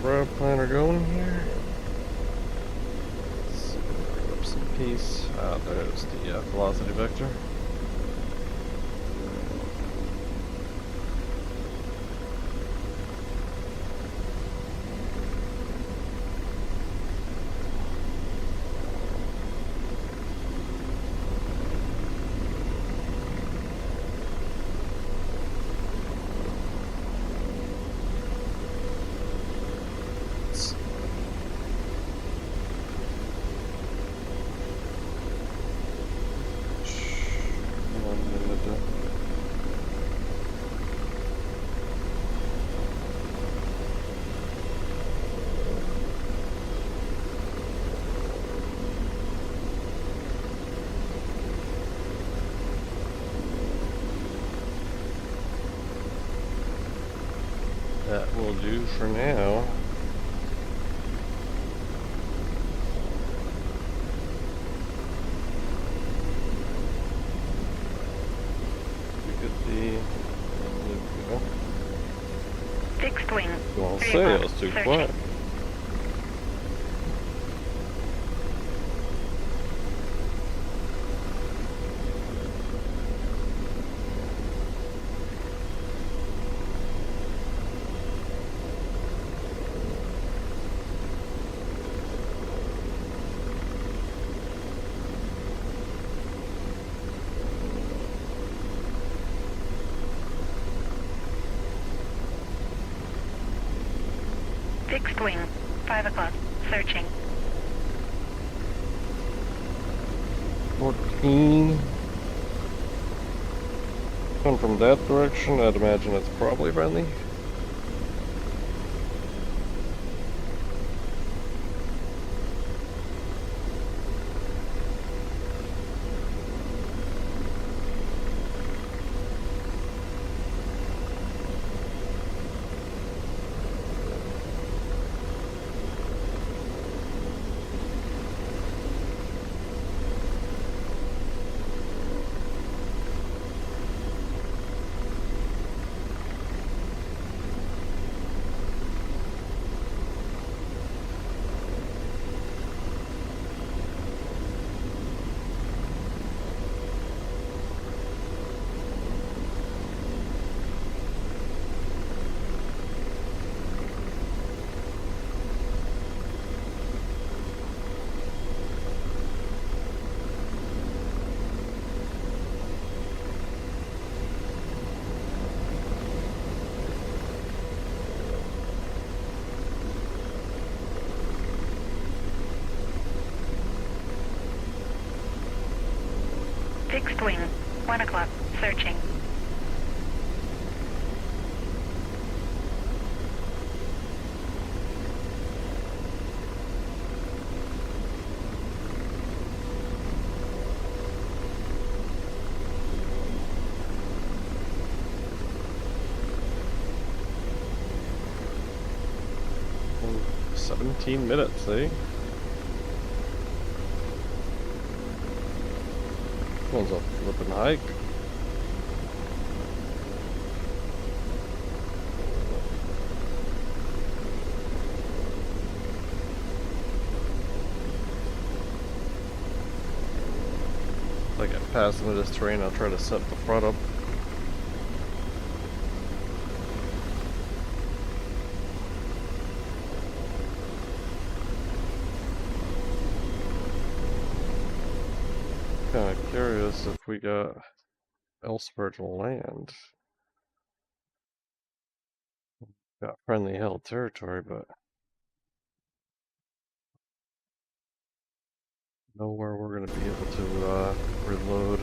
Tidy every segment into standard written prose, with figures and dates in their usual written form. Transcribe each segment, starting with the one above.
route planner going here. Let's bring up some pace. There's the velocity vector. That will do for now. Fixed wing. Well, say it was too quiet. Fixed wing. 5 o'clock. Searching. 14. Come from that direction, I'd imagine it's probably friendly. Fixed wing. 1 o'clock. Searching. Oh, 17 minutes, eh? One's a flippin' hike. If I get past into this terrain, I'll try to set the front up. Kinda curious if we got elsewhere to land. Got friendly held territory, but nowhere we're gonna be able to reload.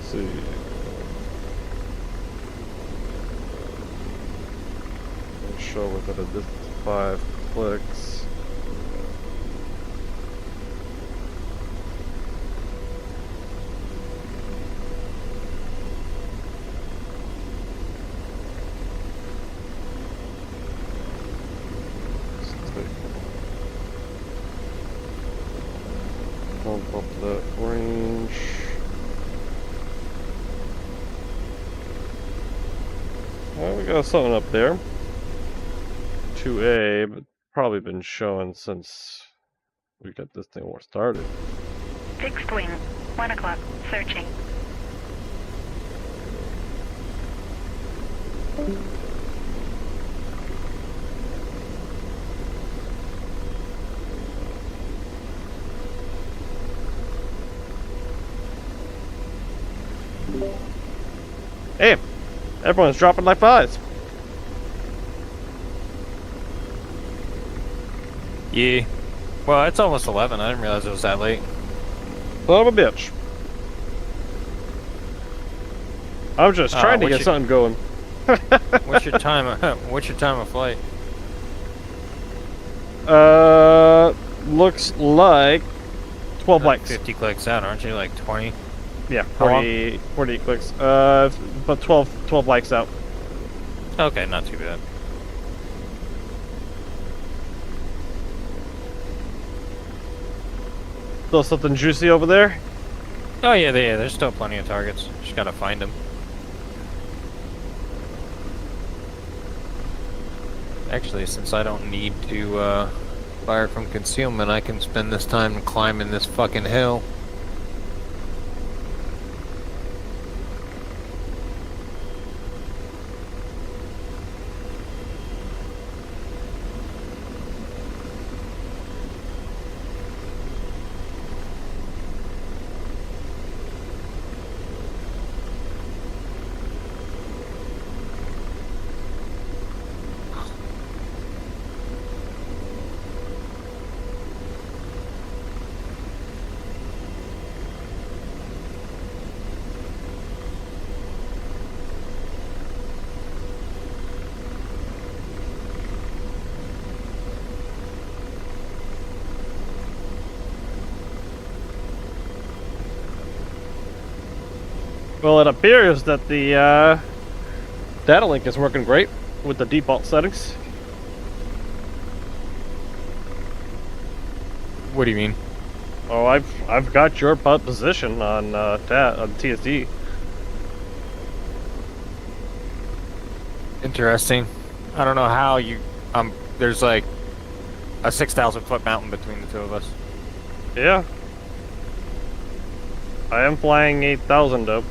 see. Show within a distance of 5 clicks. Bump up that range. Well, we got something up there. 2A, but probably been showing since we got this thing more started. Fixed wing. 1 o'clock. Searching. Hey, everyone's dropping like flies. Yeah. Well, it's almost 11. I didn't realize it was that late. Son of a bitch. I was just trying to get something going. What's your time? What's your time of flight? Looks like 12 likes. 50 clicks out, aren't you? Like 20? Yeah, How 40 clicks. But 12 likes out. Okay, not too bad. Still something juicy over there? Oh yeah, there's still plenty of targets. Just gotta find them. Actually, since I don't need to fire from concealment, I can spend this time climbing this fucking hill. Well, it appears that the data link is working great with the default settings. What do you mean? Oh, I've got your position on TSD. Interesting. I don't know how you there's like a 6,000-foot mountain between the two of us. Yeah. I am flying 8,000 though.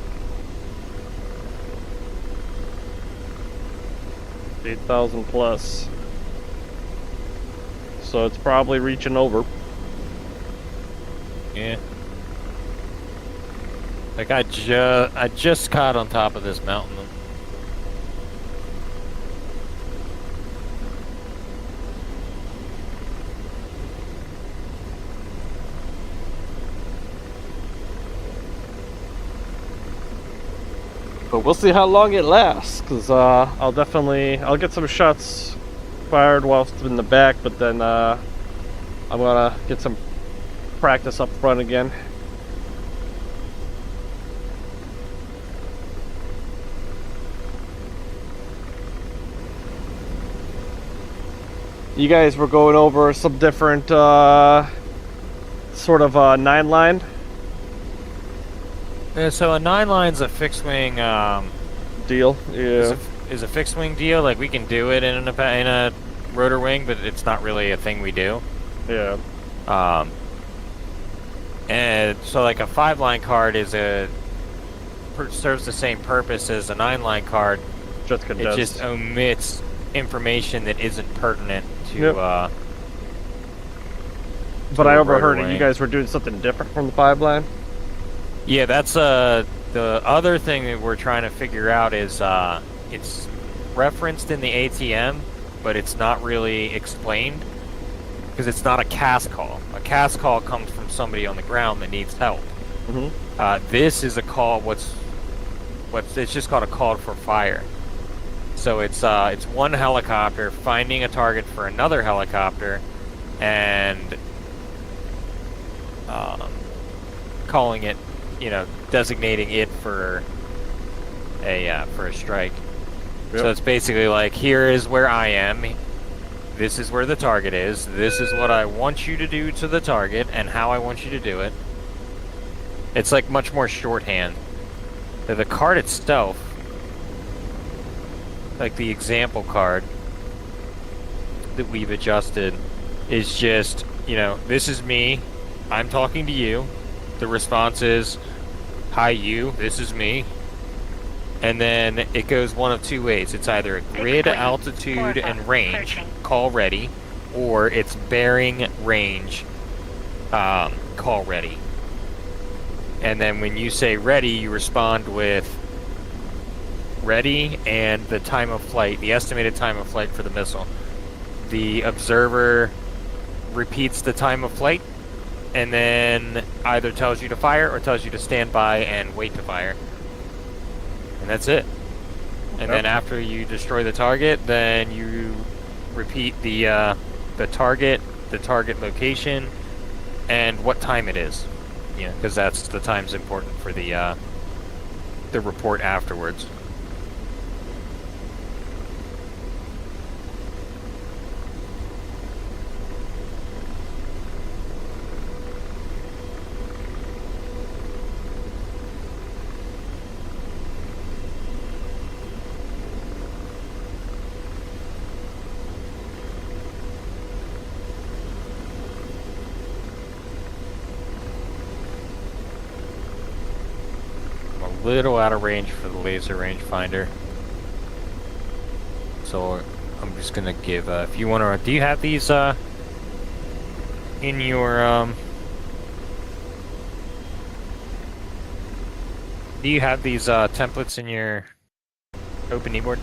8,000 plus. So it's probably reaching over. Yeah. Like I just caught on top of this mountain. But we'll see how long it lasts, because I'll get some shots fired whilst in the back, but then I'm gonna get some practice up front again. You guys were going over some different sort of 9-line. Yeah, so a 9-line's a fixed wing Deal, yeah. is a fixed wing deal. Like we can do it in a rotor wing, but it's not really a thing we do. Yeah. And so like a 5-line card serves the same purpose as a 9-line card. Just condensed. It just omits information that isn't pertinent to. Yep. But I overheard it. You guys were doing something different from the 5-line. Yeah, that's the other thing that we're trying to figure out is it's referenced in the ATM, but it's not really explained because it's not a CAS call. A CAS call comes from somebody on the ground that needs help. Mm-hmm. This is a call. What's it's just called a call for fire. So it's one helicopter finding a target for another helicopter, and calling it, designating it for a strike. Yep. So it's basically like, here is where I am. This is where the target is. This is what I want you to do to the target and how I want you to do it. It's like much more shorthand. The card itself, like the example card that we've adjusted, is just, this is me. I'm talking to you. The response is, hi you, this is me. And then it goes one of two ways. It's either a grid, altitude, and range, call ready, or it's bearing, range, call ready. And then when you say ready, you respond with ready and the time of flight, the estimated time of flight for the missile. The observer repeats the time of flight, and then either tells you to fire or tells you to stand by and wait to fire. And that's it. And then after you destroy the target, then you repeat the target location, and what time it is. Because that's the time's important for the report afterwards. Little out of range for the laser rangefinder, so I'm just gonna give. If you want to, do you have these in your Do you have these templates in your open keyboard?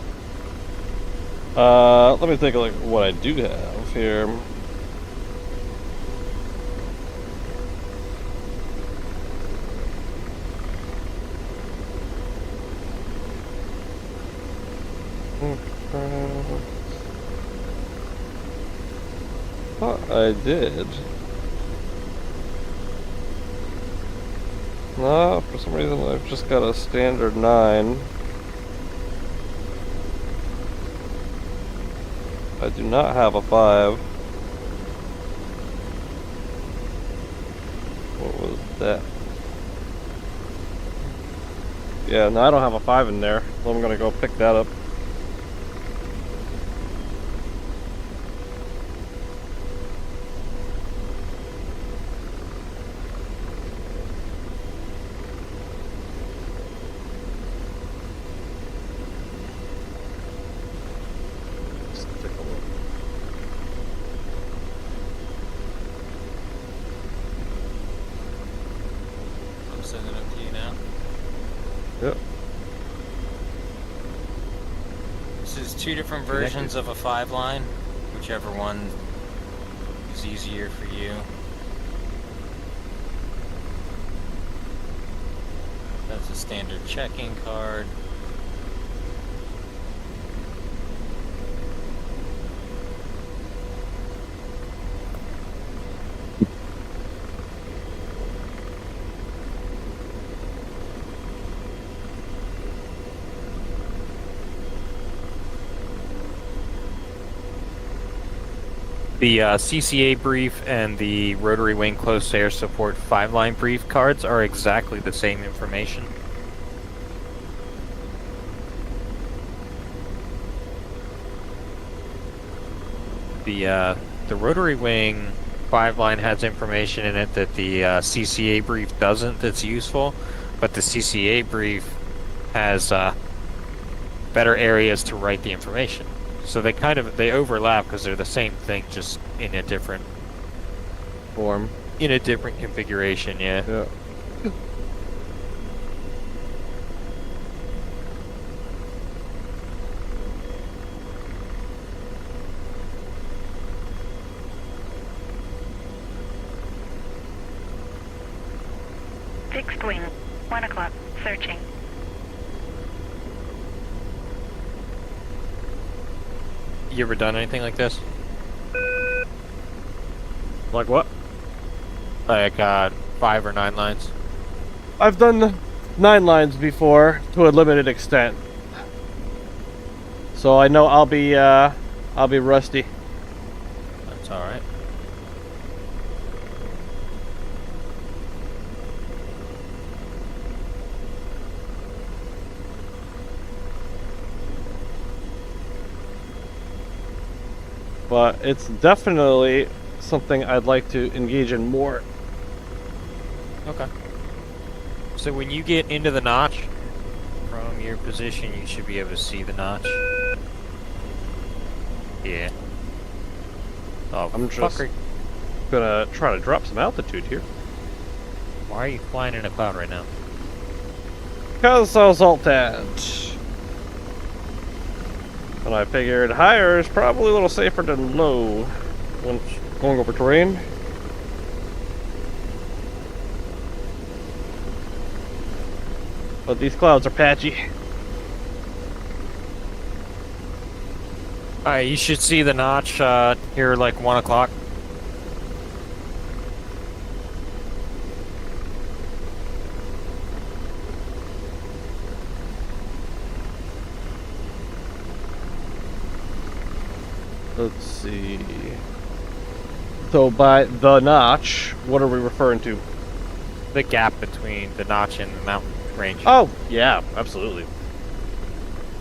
Let me think of like what I do have here. Thought I did. No, for some reason I've just got a standard 9. I do not have a 5. What was that? Yeah, no, I don't have a 5 in there, so I'm gonna go pick that up. Yep. This is two different versions of a 5-line, whichever one is easier for you. That's a standard checking card. The CCA brief and the rotary wing close air support 5-line brief cards are exactly the same information. The rotary wing 5-line has information in it that the CCA brief doesn't that's useful, but the CCA brief has better areas to write the information. So they overlap because they're the same thing, just in a different Form. in a different configuration, yeah. Yeah. Fixed wing, 1 o'clock, searching. You ever done anything like this? Like what? Like 5 or 9 lines? I've done 9 lines before to a limited extent, so I know I'll be rusty. That's all right. But it's definitely something I'd like to engage in more. Okay. So when you get into the notch, from your position, you should be able to see the notch. Yeah. Oh, I'm just fucker. gonna try to drop some altitude here. Why are you flying in a cloud right now? Because I was alt-tabbed. And I figured higher is probably a little safer than low when going over terrain. But these clouds are patchy. Alright, you should see the notch here like 1 o'clock. Let's see. So by the notch, what are we referring to? The gap between the notch and the mountain range. Oh, yeah, absolutely.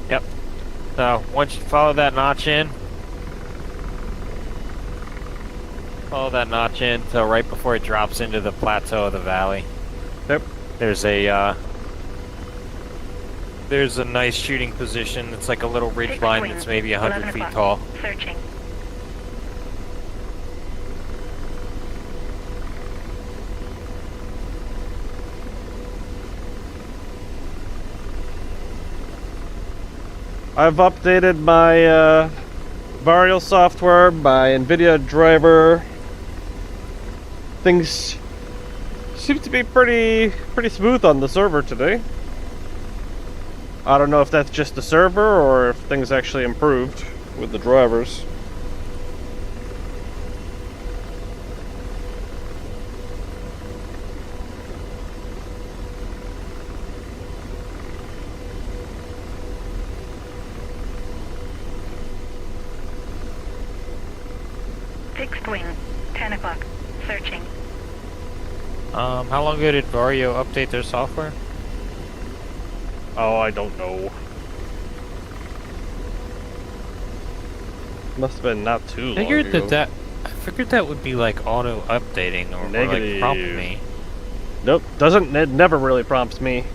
Yep. So once you follow that notch in, till right before it drops into the plateau of the valley. Yep. There's a nice shooting position. It's like a little ridge line that's maybe 100 feet tall. Searching. I've updated my Varjo software, my NVIDIA driver. Things seem to be pretty smooth on the server today. I don't know if that's just the server or if things actually improved with the drivers. Fixed wing. 10 o'clock. Searching. How long ago did Varjo update their software? Oh, I don't know. Must have been not too long ago. I figured that would be like auto updating or like prompt me. Nope, it never really prompts me.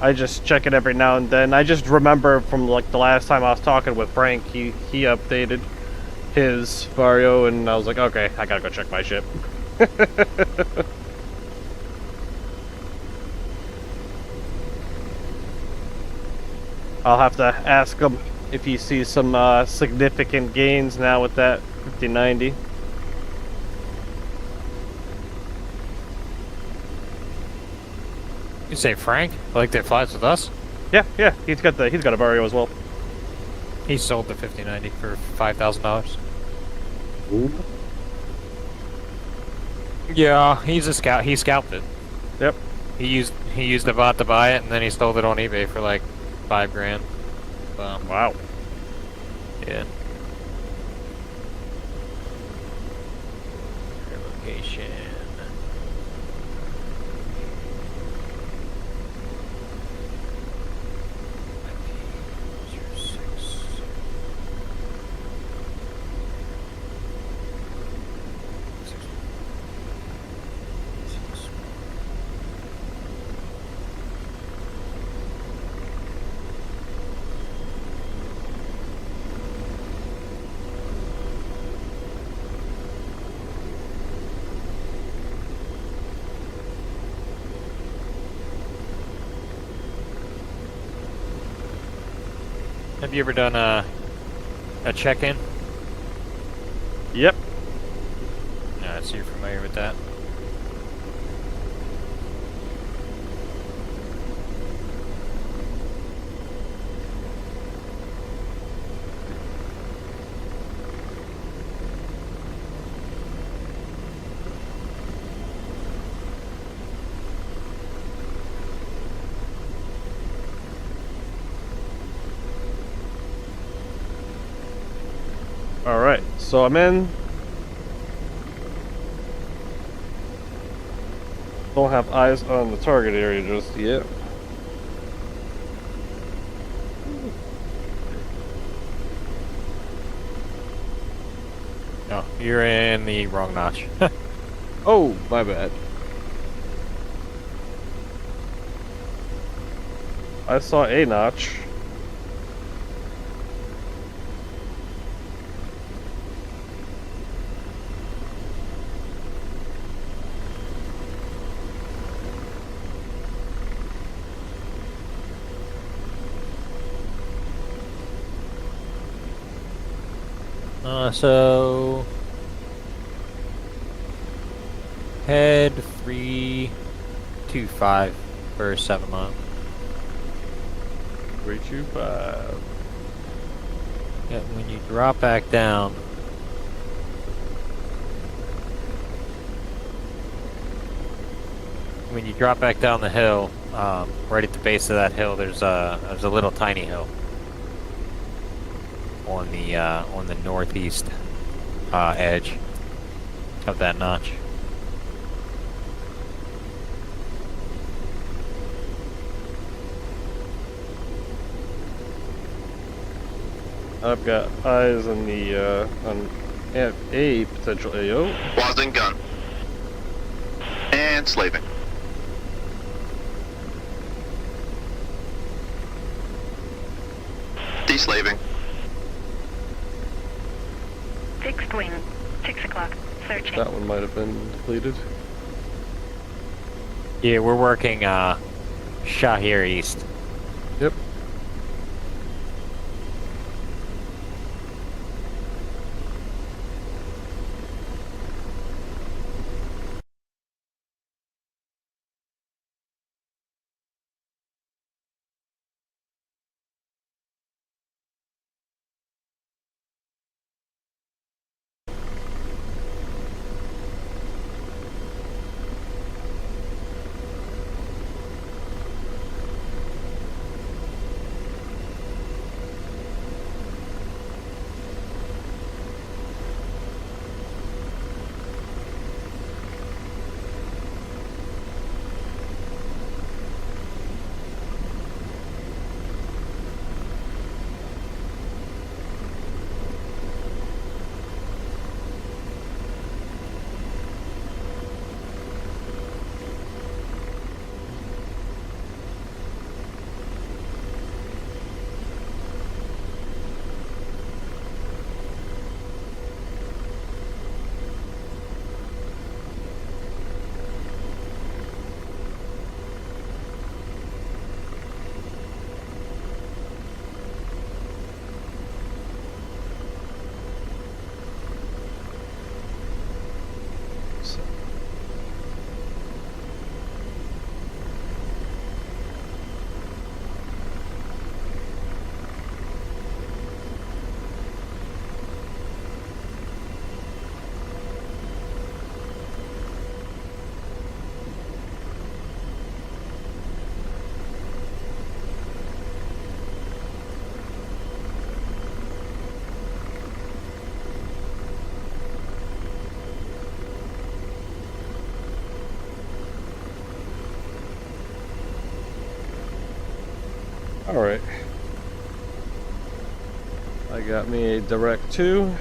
I just check it every now and then. I just remember from like the last time I was talking with Frank, he updated his Varjo, and I was like, okay, I gotta go check my ship. I'll have to ask him if he sees some significant gains now with that 5090. You say Frank? Like that flies with us? Yeah, he's got a Varjo as well. He sold the 5090 for $5,000. Yeah, he's a scout. He scalped it. Yep. He used the bot to buy it, and then he sold it on eBay for like $5,000. So, Wow. yeah. Your location. Have you ever done a check-in? Yep. Yeah, so you're familiar with that. so I'm in. Don't have eyes on the target area just yet. No, you're in the wrong notch. Oh, my bad. I saw a notch. So head 325 for 7 mile. 325. Yeah, when you drop back down, the hill, right at the base of that hill, there's a little tiny hill on the northeast edge of that notch. I've got eyes on the on a potential AO. Wasn't gun. And slaving. Deslaving. Fixed wing. 6 o'clock. Searching. That one might have been depleted. Yeah, we're working Shahir East. Yep. Alright. I got me a direct 2.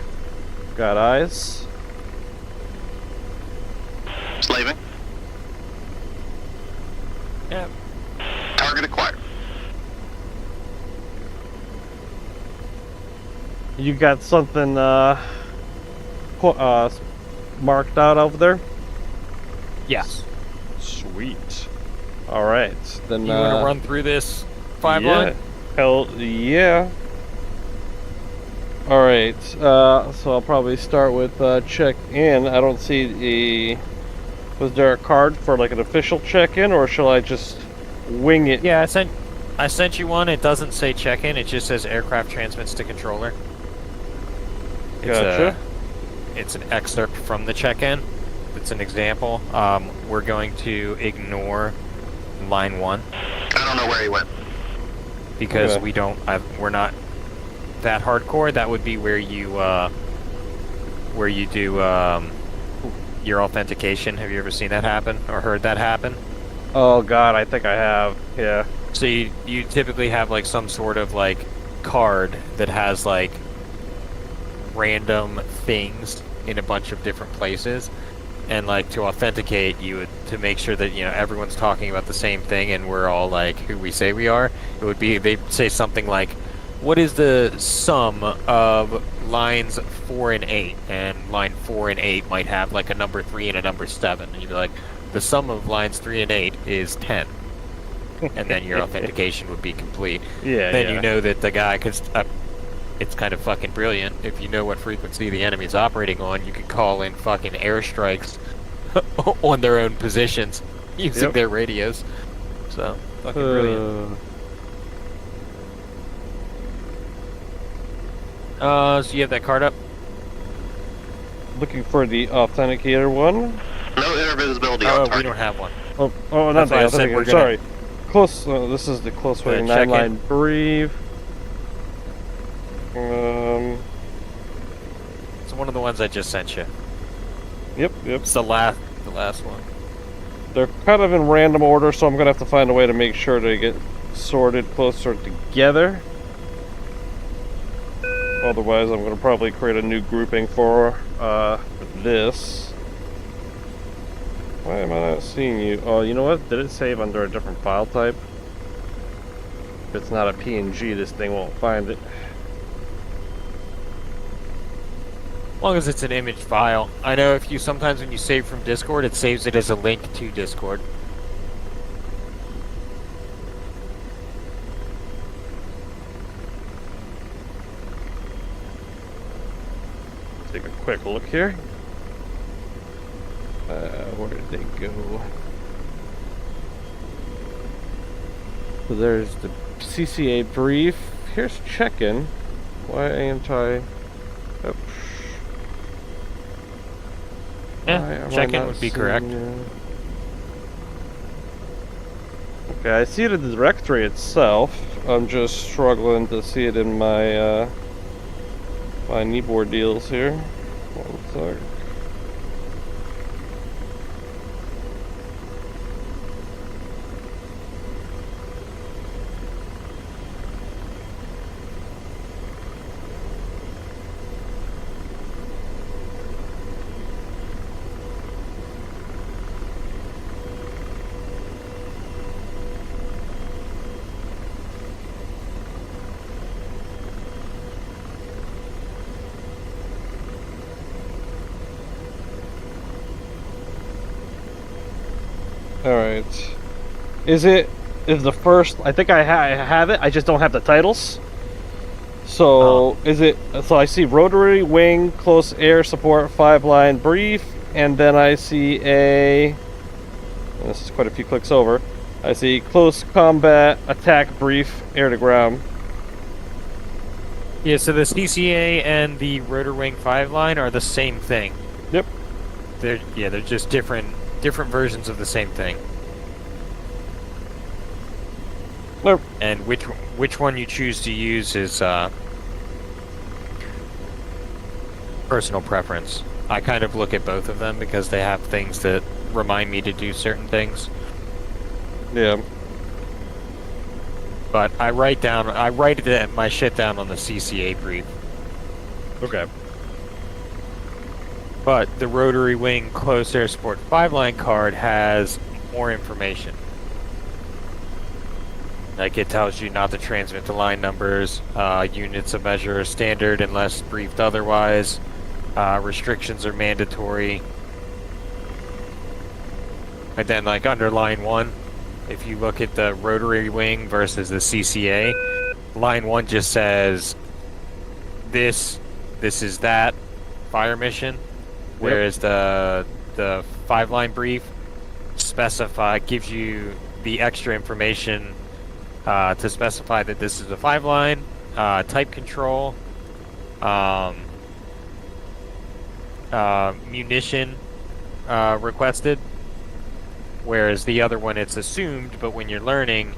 Got eyes. Slaving. Yep. Target acquired. You got something marked out over there? Yes. Sweet. Alright, then You want to run through this 5 yeah. line? Hell yeah. Alright, so I'll probably start with check-in. I don't see the... Was there a card for like an official check-in, or shall I just wing it? Yeah, I sent you one. It doesn't say check-in. It just says aircraft transmits to controller. Gotcha. It's an excerpt from the check-in. It's an example. We're going to ignore line 1 I don't know where he went. because Okay. we're not that hardcore. That would be where you where you do your authentication. Have you ever seen that happen or heard that happen? Oh god, I think I have. Yeah. So you typically have like some sort of like card that has like random things in a bunch of different places, and like to authenticate you would, to make sure that everyone's talking about the same thing and we're all like who we say we are, it would be, they'd say something like, what is the sum of lines 4 and 8? And line 4 and 8 might have like a number 3 and a number 7, and you'd be like, the sum of lines 3 and 8 is 10. And then your authentication would be complete. Yeah. Then yeah. you know that the guy, because it's kind of fucking brilliant. If you know what frequency the enemy's operating on, you can call in fucking airstrikes on their own positions using their radios. So, fucking brilliant. So you have that card up? Looking for the authenticator one. No inner visibility on Oh, we target. don't have one. Oh, not That's the why I said we're authenticator. gonna- Sorry. Close. This is the close way. check-in. 9-line brief. It's one of the ones I just sent you. Yep. It's the last one. They're kind of in random order, so I'm gonna have to find a way to make sure they get sorted closer together. Otherwise, I'm gonna probably create a new grouping for this. Why am I not seeing you? Oh, you know what? Did it save under a different file type? If it's not a PNG, this thing won't find it. As long as it's an image file. I know if you sometimes when you save from Discord, it saves it as a link to Discord. Take a quick look here. Where did they go? So there's the CCA brief. Here's check-in. Why ain't I? Oops. Why am Yeah, I check-in not would be seeing correct. you? Okay, I see it in the directory itself. I'm just struggling to see it in my my keyboard deals here. One sec. Alright. Is the first... I think I have it, I just don't have the titles. So, so I see rotary wing, close air support, 5-line brief, and then I see and this is quite a few clicks over, I see close combat attack brief, air to ground. Yeah, so the CCA and the rotor wing 5-line are the same thing. Yep. They're just different versions of the same thing. Nope. And which one you choose to use is personal preference. I kind of look at both of them because they have things that remind me to do certain things. Yeah. But I write my shit down on the CCA brief. Okay. But the rotary wing close air support 5-line card has more information. Like it tells you not to transmit the line numbers, units of measure are standard unless briefed otherwise, restrictions are mandatory. And then like under line 1, if you look at the rotary wing versus the CCA, line 1 just says this is that fire mission. Whereas the 5-line brief gives you the extra information to specify that this is a 5-line, type control, munition requested. Whereas the other one, it's assumed, but when you're learning,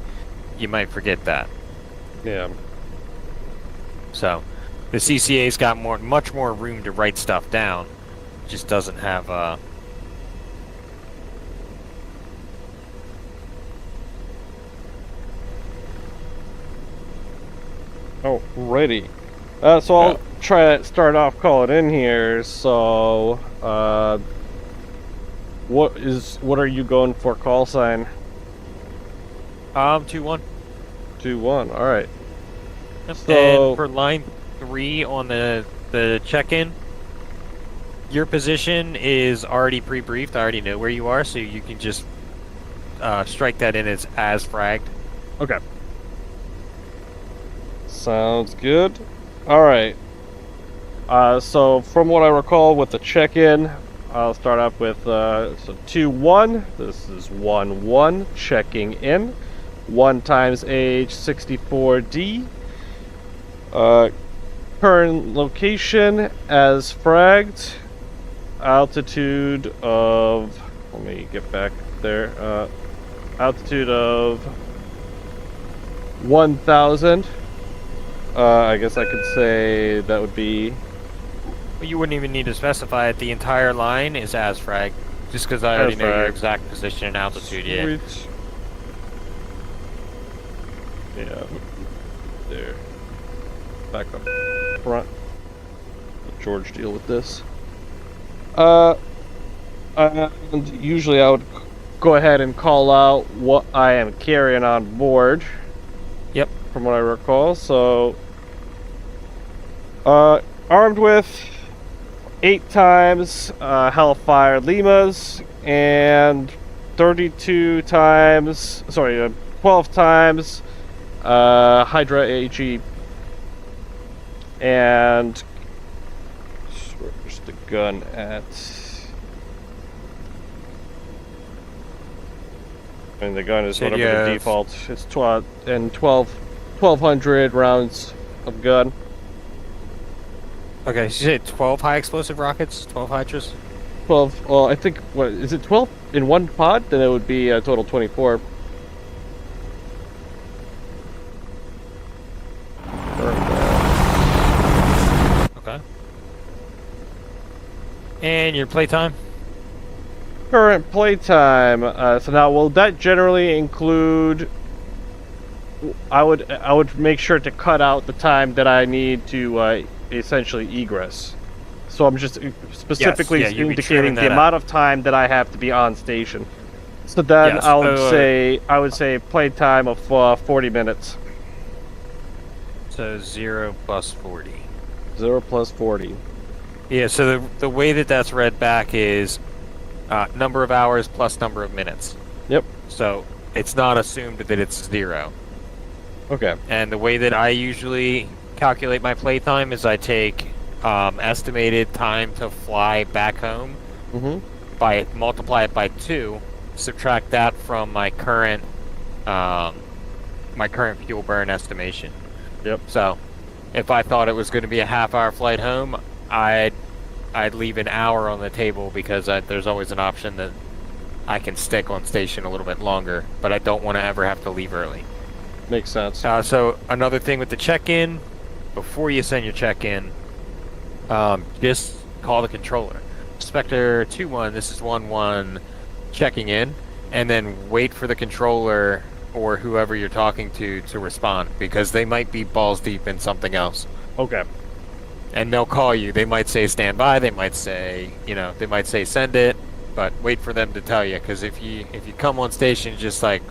you might forget that. Yeah. So, The CCA's got much more room to write stuff down. Just doesn't have Alrighty. So I'll try to start off calling in here. So, what are you going for call sign? 2-1. 2-1. All right. Yep. So- And for line 3 on the check-in, your position is already pre-briefed. I already know where you are, so you can just strike that in as fragged. Okay. Sounds good. All right. So from what I recall with the check-in, I'll start off with so 2-1. This is 1-1 checking in. 1 times age 64D. Current location as fragged. Altitude of, let me get back there. Altitude of 1,000. I guess I could say that would be. Well, you wouldn't even need to specify it. The entire line is as fragged, just because I already know your As fragged. exact position and altitude. Yeah. Sweet. Yeah. There. Back up front. Let George deal with this. And usually I would go ahead and call out what I am carrying on board. Yep. From what I recall, so armed with 8 times Hellfire Limas and 12 times Hydra AG. And where's the gun at? And the gun is Said whatever you the have- default. It's 1200 rounds of gun. Okay, so you said 12 high explosive rockets, 12 Hydras. 12. Well, I think what is it? 12 in one pod? Then it would be a total 24. Okay. And your playtime? Current playtime. So now, will that generally include? I would make sure to cut out the time that I need to essentially egress. So I'm just specifically yeah, you'd be indicating trimming the that amount of time that I have to be on station. So then Yes, I would say playtime of 40 minutes. So 0 plus 40. 0 plus 40. Yeah, so the way that that's read back is number of hours plus number of minutes. Yep. So it's not assumed that it's 0. Okay. And the way that I usually calculate my playtime is I take estimated time to fly back home, Mm-hmm. multiply it by 2, subtract that from my current fuel burn estimation. Yep. So if I thought it was going to be a half-hour flight home, I'd leave an hour on the table because there's always an option that I can stick on station a little bit longer, but I don't want to ever have to leave early. Makes sense. So another thing with the check-in, before you send your check-in, just call the controller. Spectre 2-1, this is 1-1 checking in, and then wait for the controller or whoever you're talking to respond, because they might be balls deep in something else. Okay. And they'll call you. They might say stand by, they might say, they might say send it, but wait for them to tell you, because if you come on station just like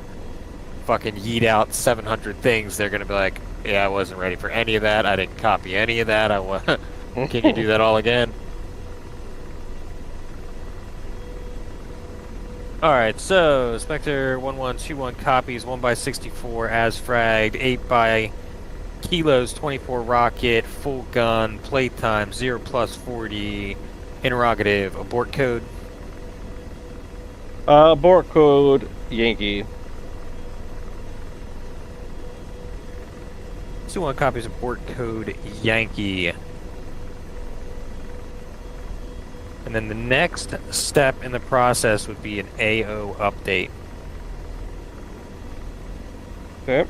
fucking yeet out 700 things, they're gonna be like, yeah, I wasn't ready for any of that, I didn't copy any of that, can you do that all again? Alright, so Spectre 1121 copies 1x64 as fragged, 8x kilos 24 rocket, full gun, playtime 0 plus 40, interrogative, abort code. Abort code Yankee. 21 copies abort code Yankee. And then the next step in the process would be an AO update. Okay.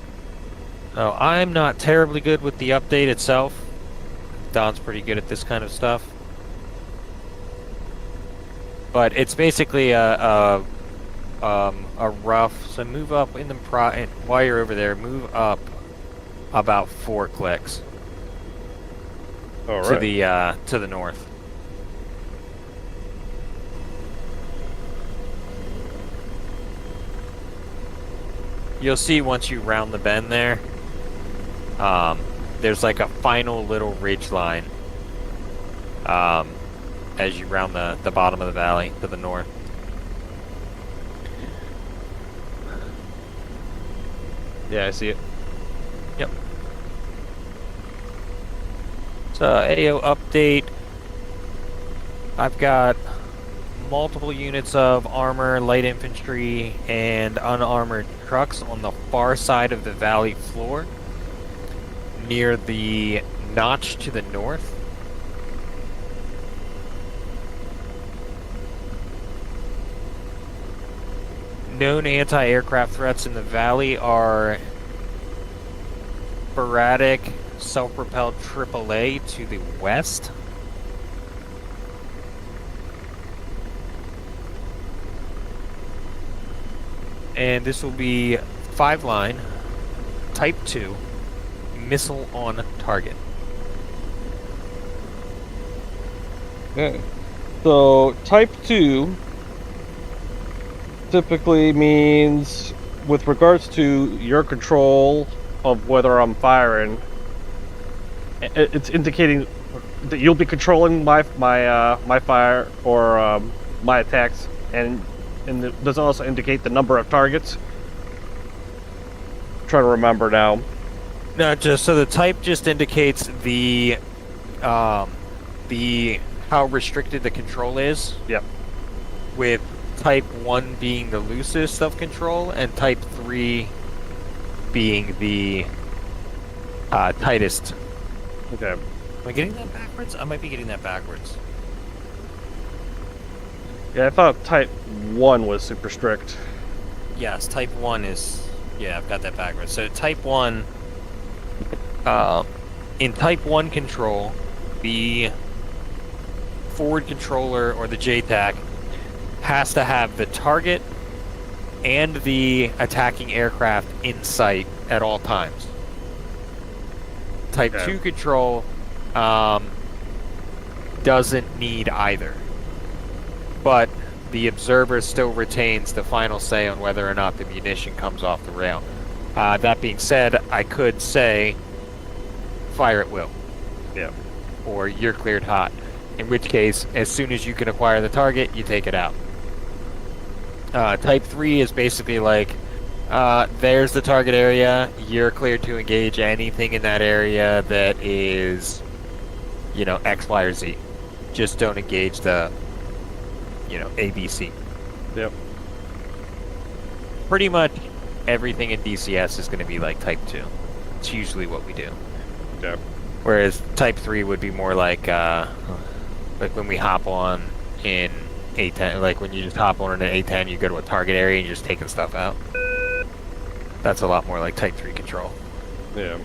Oh, I'm not terribly good with the update itself. Don's pretty good at this kind of stuff. But it's basically a rough. So move up in the while you're over there, move up about 4 clicks All to right. the north. You'll see once you round the bend there, there's like a final little ridge line as you round the bottom of the valley to the north. Yeah, I see it. Yep. So AO update. I've got multiple units of armor, light infantry, and unarmored trucks on the far side of the valley floor, near the notch to the north. Known anti-aircraft threats in the valley are sporadic self-propelled AAA to the west. And this will be 5-line, Type 2, missile on target. Okay. So Type 2 typically means, with regards to your control of whether I'm firing, it's indicating that you'll be controlling my fire or my attacks, and it does also indicate the number of targets. I'm trying to remember now. No, just so the type just indicates the how restricted the control is. Yep. With Type 1 being the loosest of control, and Type 3 being the tightest. Okay. Am I getting that backwards? I might be getting that backwards. Yeah, I thought Type 1 was super strict. Yes, Type 1 is... Yeah, I've got that backwards. So Type 1... in Type 1 control, the forward controller, or the JTAC, has to have the target and the attacking aircraft in sight at all times. Type 2 control doesn't need either. But the observer still retains the final say on whether or not the munition comes off the rail. That being said, I could say, fire at will. Yeah. Or you're cleared hot. In which case, as soon as you can acquire the target, you take it out. Type 3 is basically like, there's the target area, you're cleared to engage anything in that area that is, you know, X, Y, or Z. Just don't engage the, you know, ABC. Yep. Pretty much everything in DCS is going to be like Type 2. It's usually what we do. Yeah. Whereas Type 3 would be more like when we hop on in A10, like when you just hop on in an A10, you go to a target area and you're just taking stuff out. That's a lot more like Type 3 control. Yeah.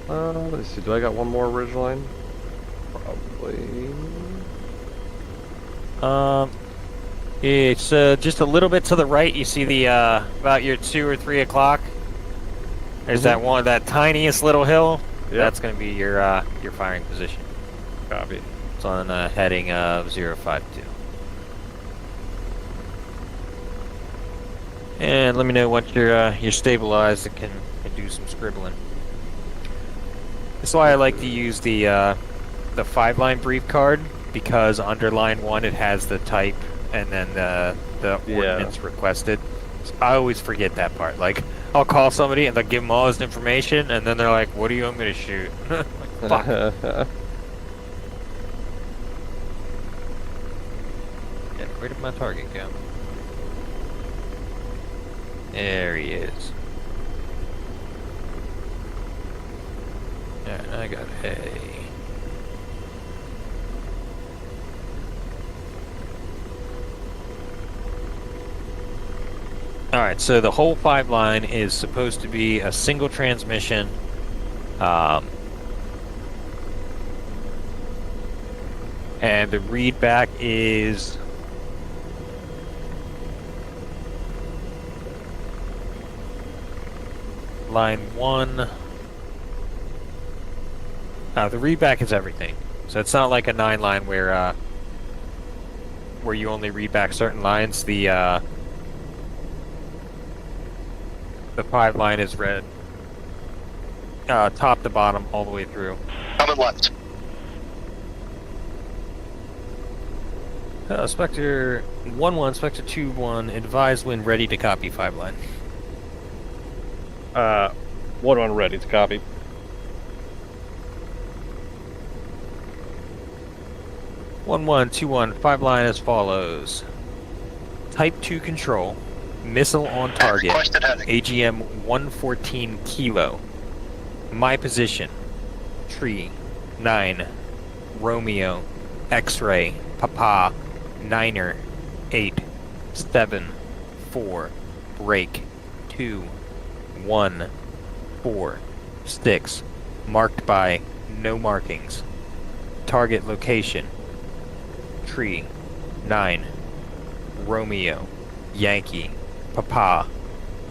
Let's see, do I got one more ridgeline? Probably. It's just a little bit to the right. You see the about your 2 or 3 o'clock. There's that tiniest little hill. Yep. That's going to be your firing position. Copy. It's on a heading of 052. And let me know once you're stabilized and can do some scribbling. That's why I like to use the 5-line brief card, because under line 1 it has the type and then the ordnance requested. So I always forget that part. Like, I'll call somebody and they'll give them all this information, and then they're like, "What do you want me to shoot?" Like, fuck. Yeah, where did my target go? There he is. Alright, I got hay. Alright, so the whole 5 line is supposed to be a single transmission. And the read back is line 1. The read back is everything. So it's not like a 9 line where you only read back certain lines. The 5 line is read top to bottom all the way through. Coming left. Spectre 1-1, Spectre 2-1, advise when ready to copy 5 line. 1-1 ready to copy. One 2-1, 5 line as follows. Type 2 control, missile on target, Requested heading. AGM 114 kilo. My position, tree, 9, Romeo, X-ray, Papa, 9er, 8, 7, 4, break, 2, 1, 4, 6, marked by no markings. Target location, tree, 9, Romeo, Yankee, Papa,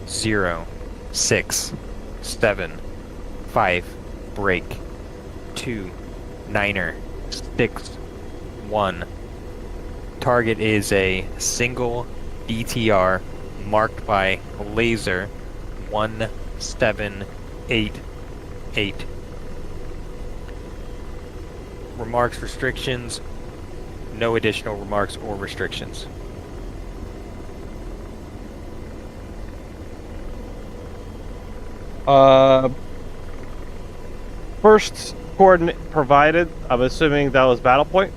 0, 6, 7, 5, break, 2, 9er, 6, 1. Target is a single DTR marked by laser 1788. Remarks, restrictions, no additional remarks or restrictions. First coordinate provided, I'm assuming that was battle point?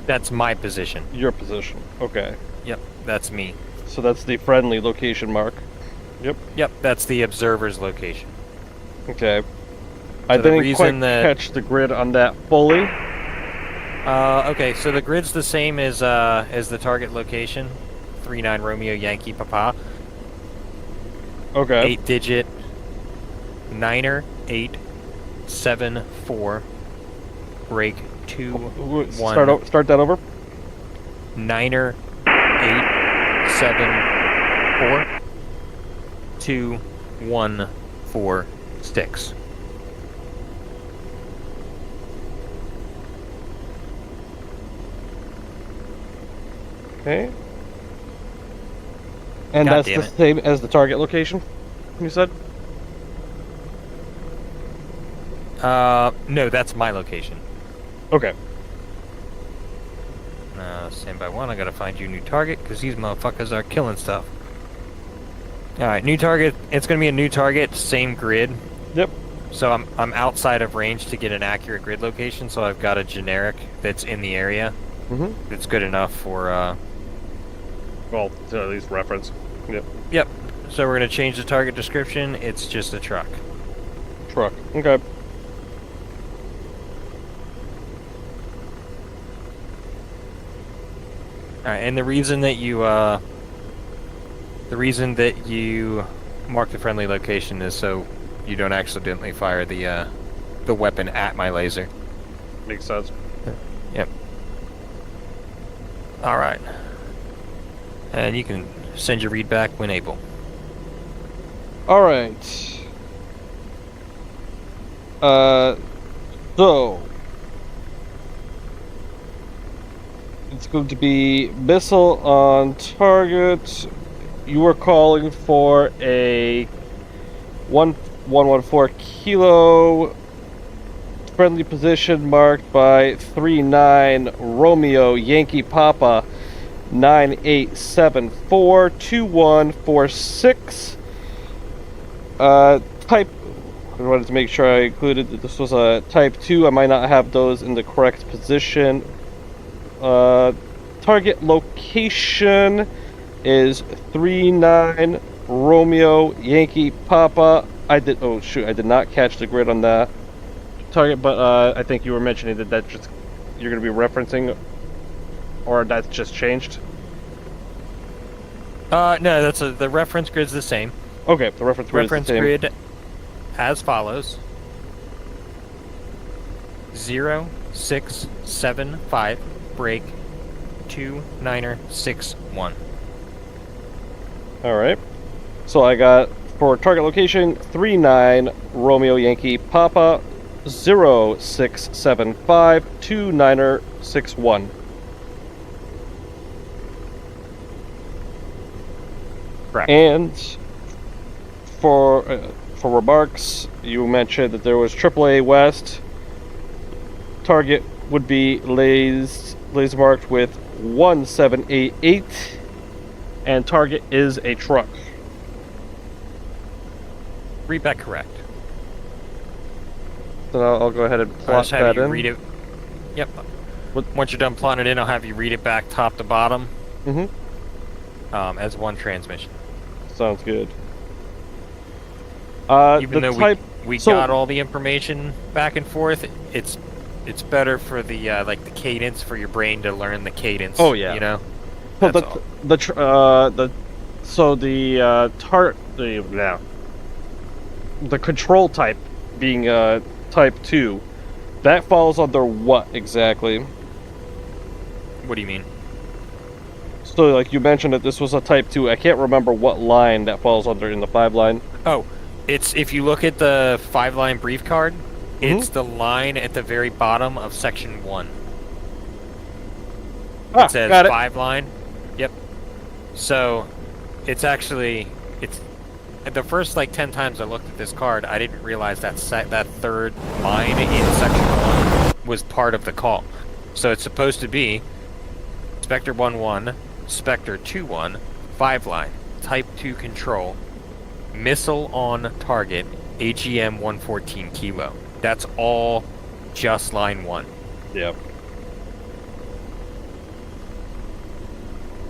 That's my position. Your position. Okay. Yep, that's me. So that's the friendly location mark. Yep. Yep, that's the observer's location. Okay. I So the didn't quite reason that- catch the grid on that fully. Okay, so the grid's the same as the target location. 39 Romeo Yankee Papa. Okay. 8-digit 9er 8 7 4 break 2 1 Start that over. 9er 8 7 4 2 1 4 6. Okay. And God that's damn the it. same as the target location, you said? No, that's my location. Okay. Stand by 1, I gotta find you a new target, because these motherfuckers are killing stuff. Alright, new target, it's gonna be a new target, same grid. Yep. So I'm outside of range to get an accurate grid location, so I've got a generic that's in the area. Mm-hmm. That's good enough for, Well, to at least reference. Yep. Yep. So we're gonna change the target description, it's just a truck. Truck. Okay. Alright, and the reason that you mark the friendly location is so you don't accidentally fire the weapon at my laser. Makes sense. Yep. Alright. And you can send your read back when able. Alright. So it's going to be missile on target. You were calling for a 114 kilo friendly position marked by 39 Romeo Yankee Papa 9874 2146. Type. I wanted to make sure I included that this was a type 2. I might not have those in the correct position. Target location is 39 Romeo Yankee Papa. I did not catch the grid on that target, but I think you were mentioning that just you're going to be referencing, or that's just changed. No, the reference grid's the same. Okay, the reference grid Reference is the same. grid as follows: 0675 break 2961. All right. So I got for target location 39 Romeo Yankee Papa 0675 2961. Correct. And for remarks, you mentioned that there was AAA West. Target would be laser marked with 1788, and target is a truck. Read that correct. So I'll go ahead and I'll plot just have that you in. read it. Yep. What- Once you're done plotting it in, I'll have you read it back top to bottom Mm-hmm. as one transmission. Sounds good. Even the though type, we so- got all the information back and forth, it's better for the like the cadence for your brain to learn the cadence. Oh, yeah. You know. So That's all. the control type being type 2, that falls under what exactly? What do you mean? So like you mentioned that this was a type 2. I can't remember what line that falls under in the 5 line. Oh, it's if you look at the 5-line brief card, Mm-hmm. it's the line at the very bottom of section 1. Ah, It says got it. 5-line. Yep. So, it's actually the first like 10 times I looked at this card, I didn't realize that that third line in section 1 was part of the call. So it's supposed to be Spectre 1-1, Spectre 2-1, 5-line, Type 2 control, missile on target, AGM 114 kilo. That's all just line 1. Yep.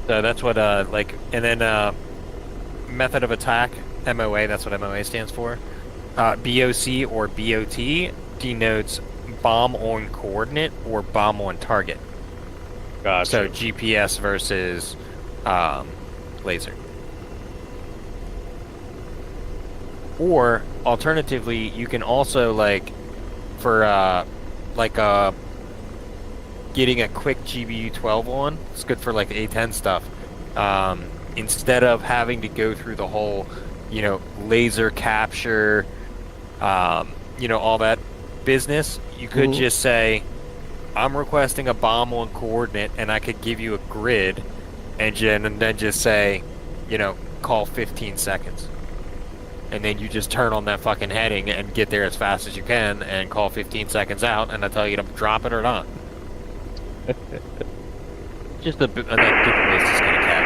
So that's what like, and then method of attack, MOA, that's what MOA stands for. BOC or BOT denotes bomb on coordinate or bomb on target. Gotcha. So GPS versus laser. Or alternatively, you can also like for getting a quick GBU 12 on. It's good for like A10 stuff. Instead of having to go through the whole, laser capture, all that business, you could Mhm. just say, I'm requesting a bomb on coordinate, and I could give you a grid engine, and then just say, call 15 seconds. And then you just turn on that fucking heading and get there as fast as you can and call 15 seconds out, and I'll tell you to drop it or not. Just a different ways to skin a cat,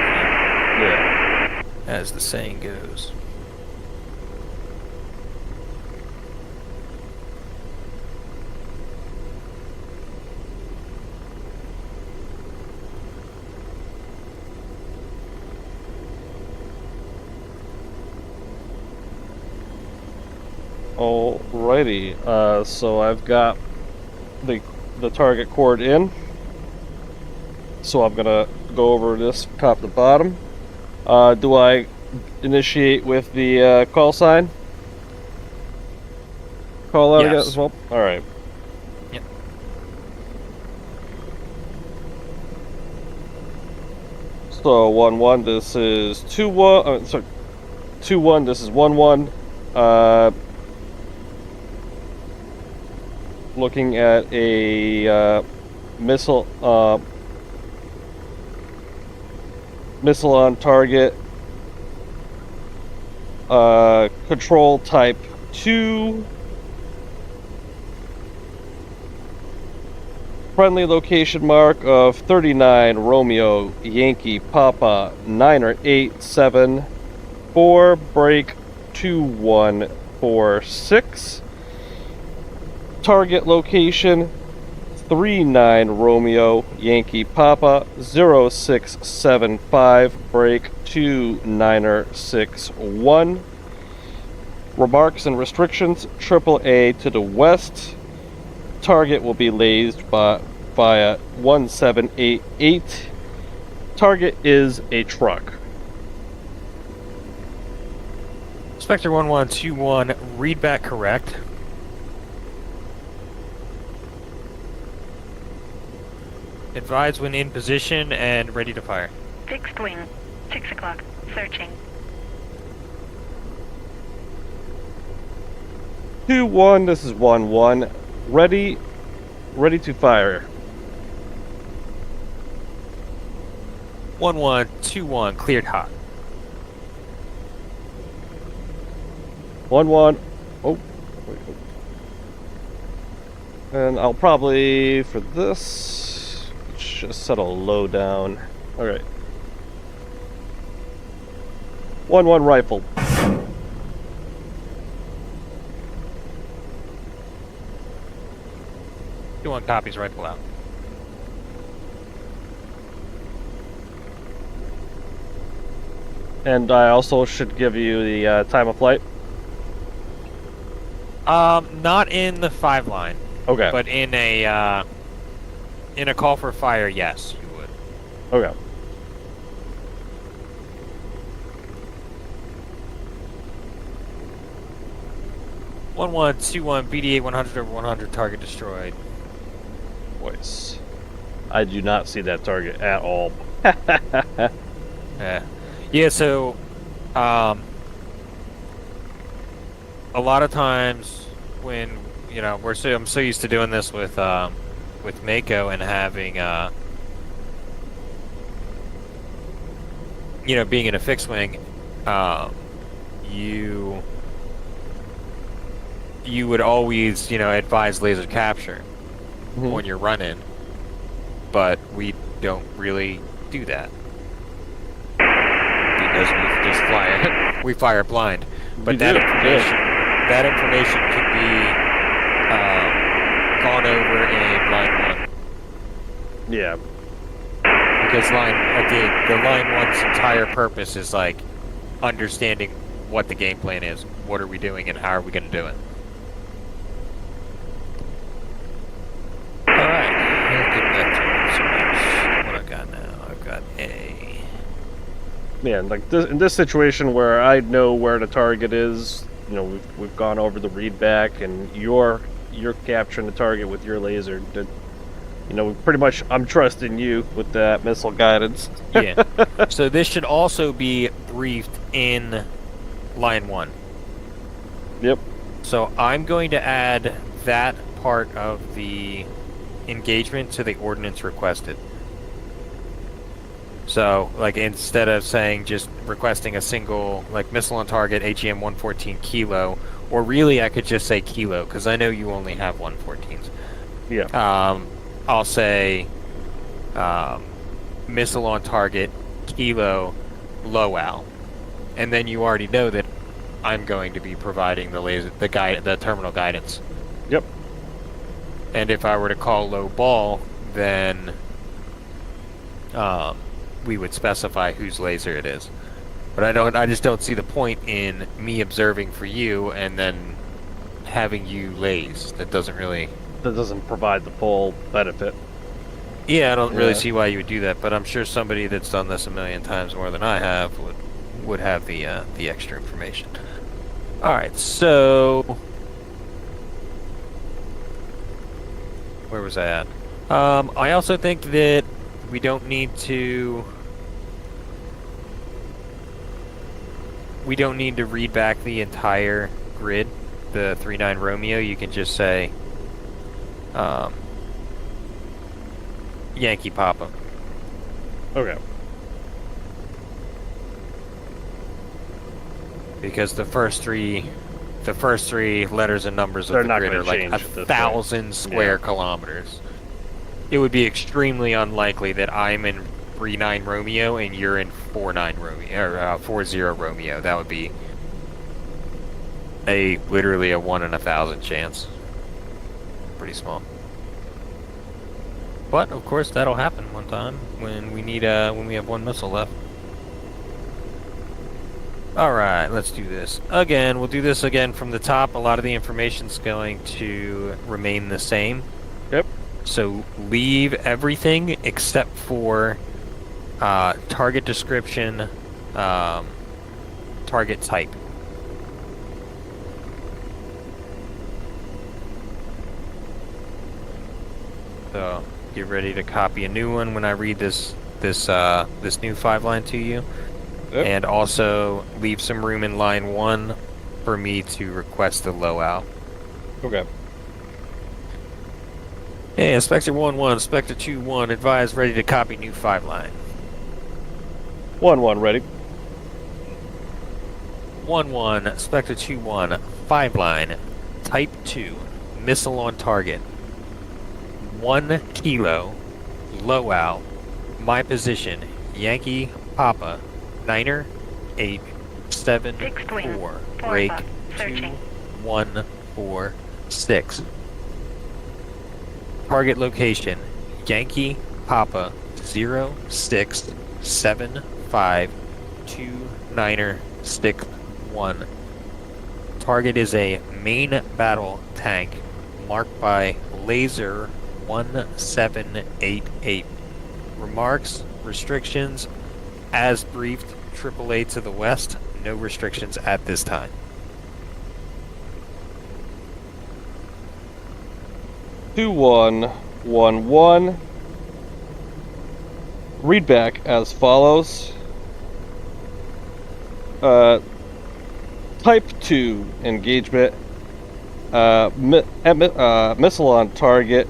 Yeah. as the saying goes. Alrighty. So I've got the target cord in. So I'm gonna go over this top to bottom. Do I initiate with the call sign? Call out again Yes. as well? Alright. Yep. So 1-1, this is 2-1, sorry, 2-1, this is 1-1. Looking at a missile on target, control type 2, friendly location mark of 39 Romeo Yankee Papa 987 break 2146. Target location 39 Romeo Yankee Papa 0675 break 2961. Remarks and restrictions: AAA to the west. Target will be lased via 1788. Target is a truck. Spectre 1121, read back correct. Advise when in position and ready to fire. Fixed wing. 6 o'clock. Searching. 2-1, this is 1-1. Ready to fire. 1121, cleared hot. 1-1. Oh, wait. And I'll probably, for this, just settle low down. Alright. 1-1 rifle. You want copies rifle out. And I also should give you the time of flight. Not in the 5 line, Okay. but in a call for fire, yes, you would. Okay. One 121 BD8 100 over 100 target destroyed. Voice. I do not see that target at all. Yeah, so a lot of times when I'm so used to doing this with Mako and having being in a fixed wing, you would always advise laser capture when you're running, but we don't really do that because we just we fire blind. But that information can be gone over in line 1. Yeah. Because the line 1's entire purpose is like understanding what the game plan is, what are we doing, and how are we going to do it. Alright, let's get back to what I got now. I've got A. Man, like in this situation where I know where the target is, we've gone over the read back, and you're capturing the target with your laser. Pretty much I'm trusting you with that missile guidance. Yeah. So this should also be briefed in line 1. Yep. So I'm going to add that part of the engagement to the ordnance requested. So, like, instead of saying just requesting a single, like, missile on target, AGM 114 kilo, or really I could just say kilo, because I know you only have 114s. Yeah. I'll say missile on target, kilo, low al. And then you already know that I'm going to be providing the terminal guidance. Yep. And if I were to call low ball, then we would specify whose laser it is. But I just don't see the point in me observing for you and then having you laze. That doesn't provide the full benefit. Yeah, I don't really see why you would do that, but I'm sure somebody that's done this a million times more than I have would have the extra information. Alright, so where was I at? I also think that we don't need to read back the entire grid, the 39 Romeo. You can just say Yankee Papa. Okay. Because the first three letters and numbers They're of the not grid gonna are like change at this 1,000 square kilometers. It would be extremely unlikely that I'm in 39 Romeo and you're in 49 Romeo or 40 Romeo. That would be literally a 1 in 1,000 chance. Pretty small. But of course that'll happen one time when we have one missile left. Alright, let's do this again. We'll do this again from the top. A lot of the information's going to remain the same. Yep. So leave everything except for target description, target type. So get ready to copy a new one when I read this new 5-line to you. Yep. And also leave some room in line 1 for me to request the low out. Okay. Hey, Inspector 1-1, Inspector 2-1, advise ready to copy new 5-line. 1-1 ready. 1-1, Inspector 2-1, 5-line, Type 2, missile on target. 1 kilo, low out, my position, Yankee Papa, Niner, 8, 7, Fixed wing, 4, 4 break, o'clock, 2, searching. 1, 4, 6. Target location, Yankee Papa, 0, 6, 7, 5, 2, Niner, 6, 1. Target is a main battle tank marked by laser 1788. Remarks, restrictions, as briefed, AAA to the west, no restrictions at this time. 2-1-1-1. Read back as follows. Type 2 engagement. Missile on target.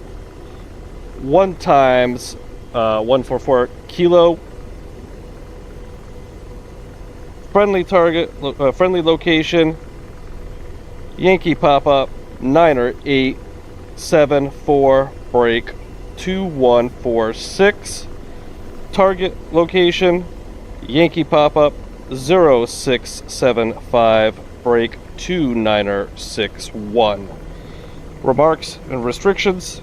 1 times 144 kilo. Friendly target. Friendly location. Yankee pop up. Niner 8 7 4 break 2146. Target location Yankee pop up 0675 break 2961. Remarks and restrictions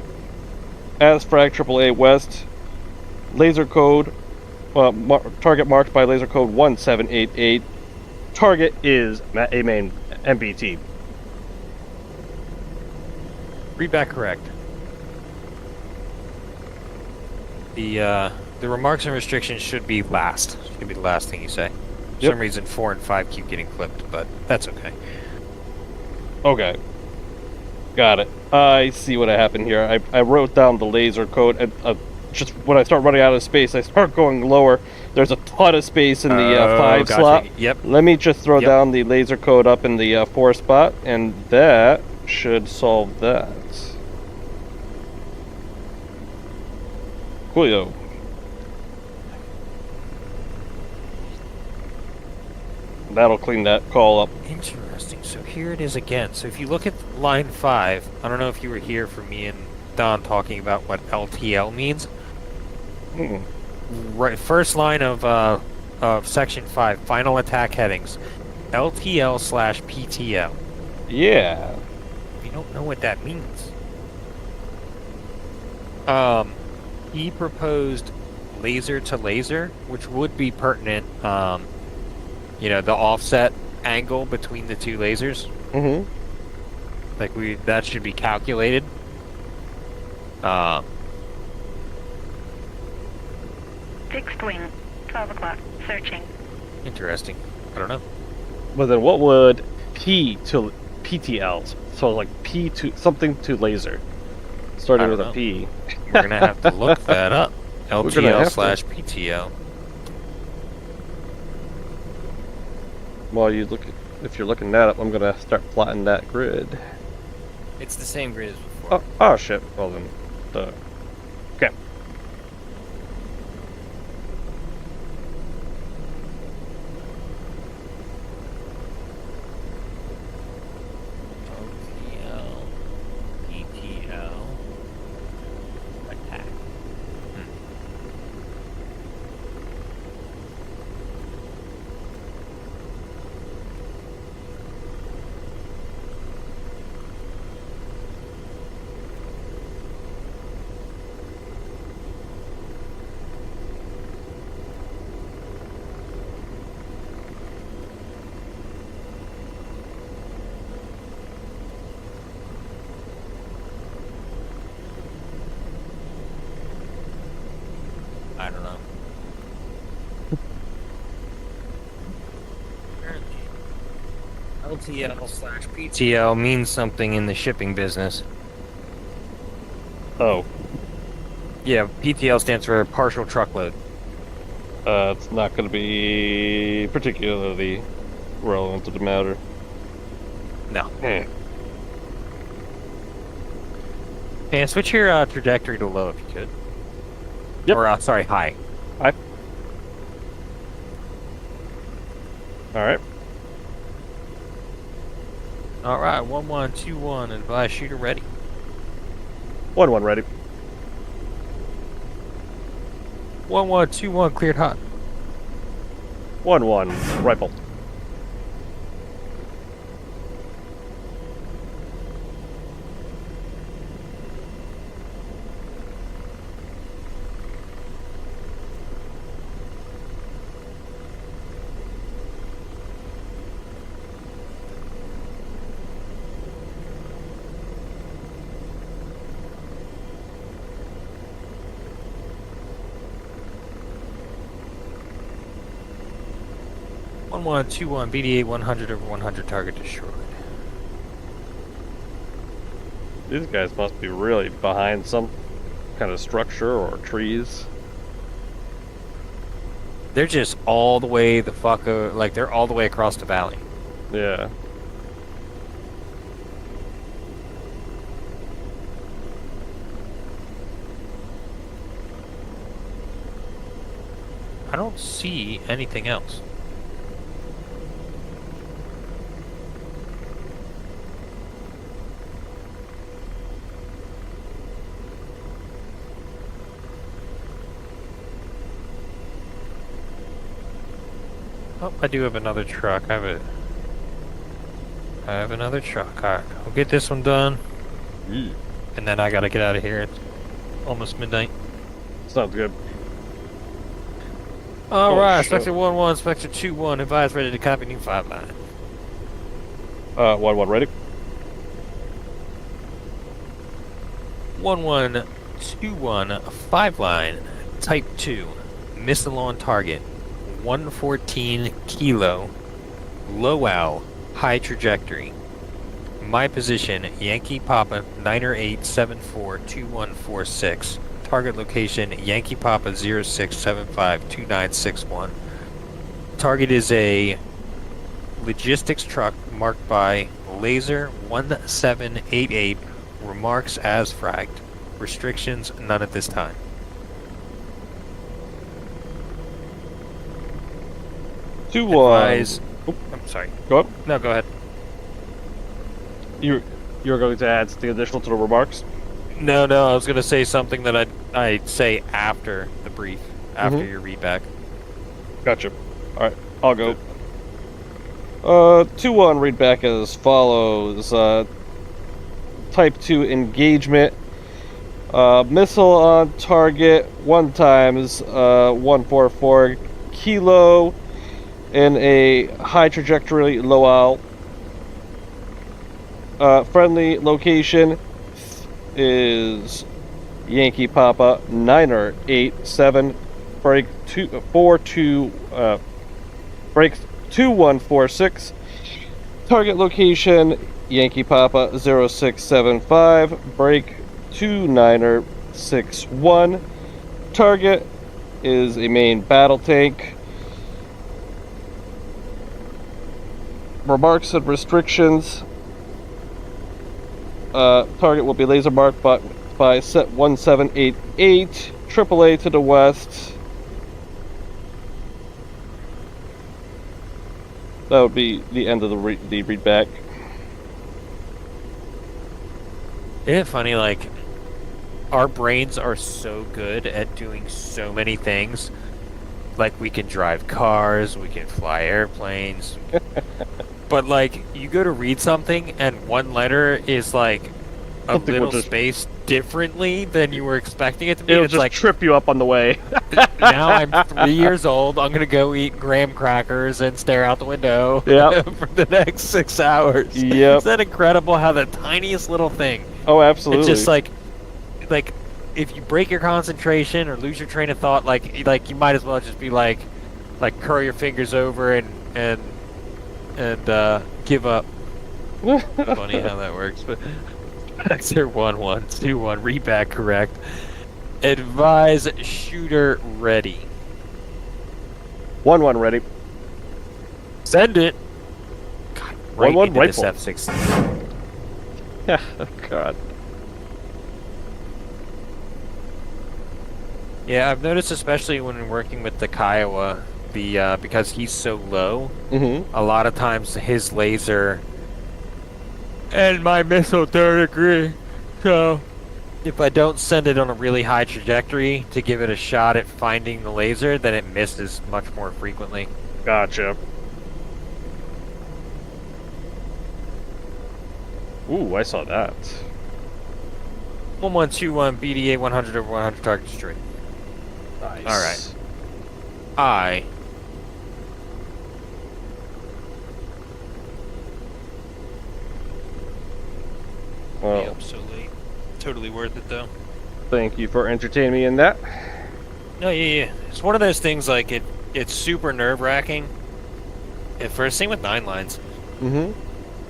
as frag AAA West. Laser code target marked by laser code 1788. Target is a main MBT. Read back correct. The remarks and restrictions should be last. Should be the last thing you say. For Yep. some reason 4 and 5 keep getting clipped, but that's okay. Okay. Got it. I see what happened here. I wrote down the laser code, and just when I start running out of space, I start going lower. There's a ton of space in the 5 gotcha. slot. Yep. Let me just throw Yep. down the laser code up in the 4 spot, and that should solve that. Coolio. That'll clean that call up. Interesting. So here it is again. So if you look at line 5, I don't know if you were here for me and Don talking about what LTL means. Right, first line of section 5, final attack headings, LTL/PTL. Yeah. You don't know what that means. He proposed laser to laser, which would be pertinent. The offset angle between the 2 lasers. Mm-hmm. That should be calculated. Fixed wing, 12 o'clock, searching. Interesting. I don't know. But then what would P to PTLs? So like P to something to laser. Starting I with don't a know. P. We're gonna have to look that up. We're gonna have to. LTL/PTL. While you look, if you're looking that up, I'm gonna start plotting that grid. It's the same grid as before. Oh shit. Well then, okay. LTL, PTL, attack. I don't know. LTL/PTL means something in the shipping business. Oh. Yeah, PTL stands for partial truckload. It's not going to be particularly relevant to the matter. No. Hmm. And switch your trajectory to low if you could. Yep. Or, sorry, high. All right. All right, 1121, advise shooter ready. 1-1 ready. 1121 cleared hot. 1-1 rifle. One 1121 BD8 100 over 100 target destroyed. These guys must be really behind some kind of structure or trees. They're just all the way the fuck like they're all the way across the valley. Yeah. I don't see anything else. Oh, I do have another truck. I have another truck. Alright, I'll get this one done. And then I gotta get out of here. It's almost midnight. Sounds good. Alright, shit. Spectre 1-1, Spectre 2-1, advise ready to copy new 5 line. 1-1 ready. 1121 5 line, type 2, missile on target, 114 kilo, low owl, high trajectory. My position, Yankee Papa 908742146. Target location, Yankee Papa 06752961. Target is a logistics truck marked by Laser 1788. Remarks as fragged. Restrictions, none at this time. Advise. I'm sorry. Go up. No, go ahead. You're going to add something additional to the remarks? No, I was going to say something that I'd say after the brief, after your readback. Gotcha. Alright, I'll go. 2-1 read back as follows. Type 2 engagement. Missile on target 1 times 144 kilo in a high trajectory low owl. Friendly location is Yankee Papa 987 break 2146. Target location Yankee Papa 0675 break 2961. Target is a main battle tank. Remarks and restrictions. Target will be laser marked by set 1788, AAA to the west. That would be the end of the read back. Isn't it funny, like, our brains are so good at doing so many things. Like, we can drive cars, we can fly airplanes. But, like, you go to read something, and one letter is, like, a Something will little just- spaced differently than you were expecting it to be. It'll It's just like, trip you up on the way. now I'm 3 years old, I'm gonna go eat graham crackers and stare out the window Yep. for the next 6 hours. Yep. Isn't that incredible how the tiniest little thing, Oh, absolutely. it's just like, if you break your concentration or lose your train of thought, like you might as well just be like curl your fingers over and give up. Funny how that works, but Xer 1121 read back correct. Advise shooter ready. 1-1 ready. Send it. God, right 1-1 into this rifle. F-16. Yeah, oh god. Yeah, I've noticed, especially when working with the Kiowa, because he's so low, Mm-hmm. a lot of times his laser and my missile don't agree. So if I don't send it on a really high trajectory to give it a shot at finding the laser, then it misses much more frequently. Gotcha. Ooh, I saw that. 1121 BDA 100 over 100 target destroyed. Nice. Alright. I Well, Yep, so late. Totally worth it though. thank you for entertaining me in that. No, yeah. It's one of those things like it's super nerve wracking. At first, same with 9 lines. Mm-hmm.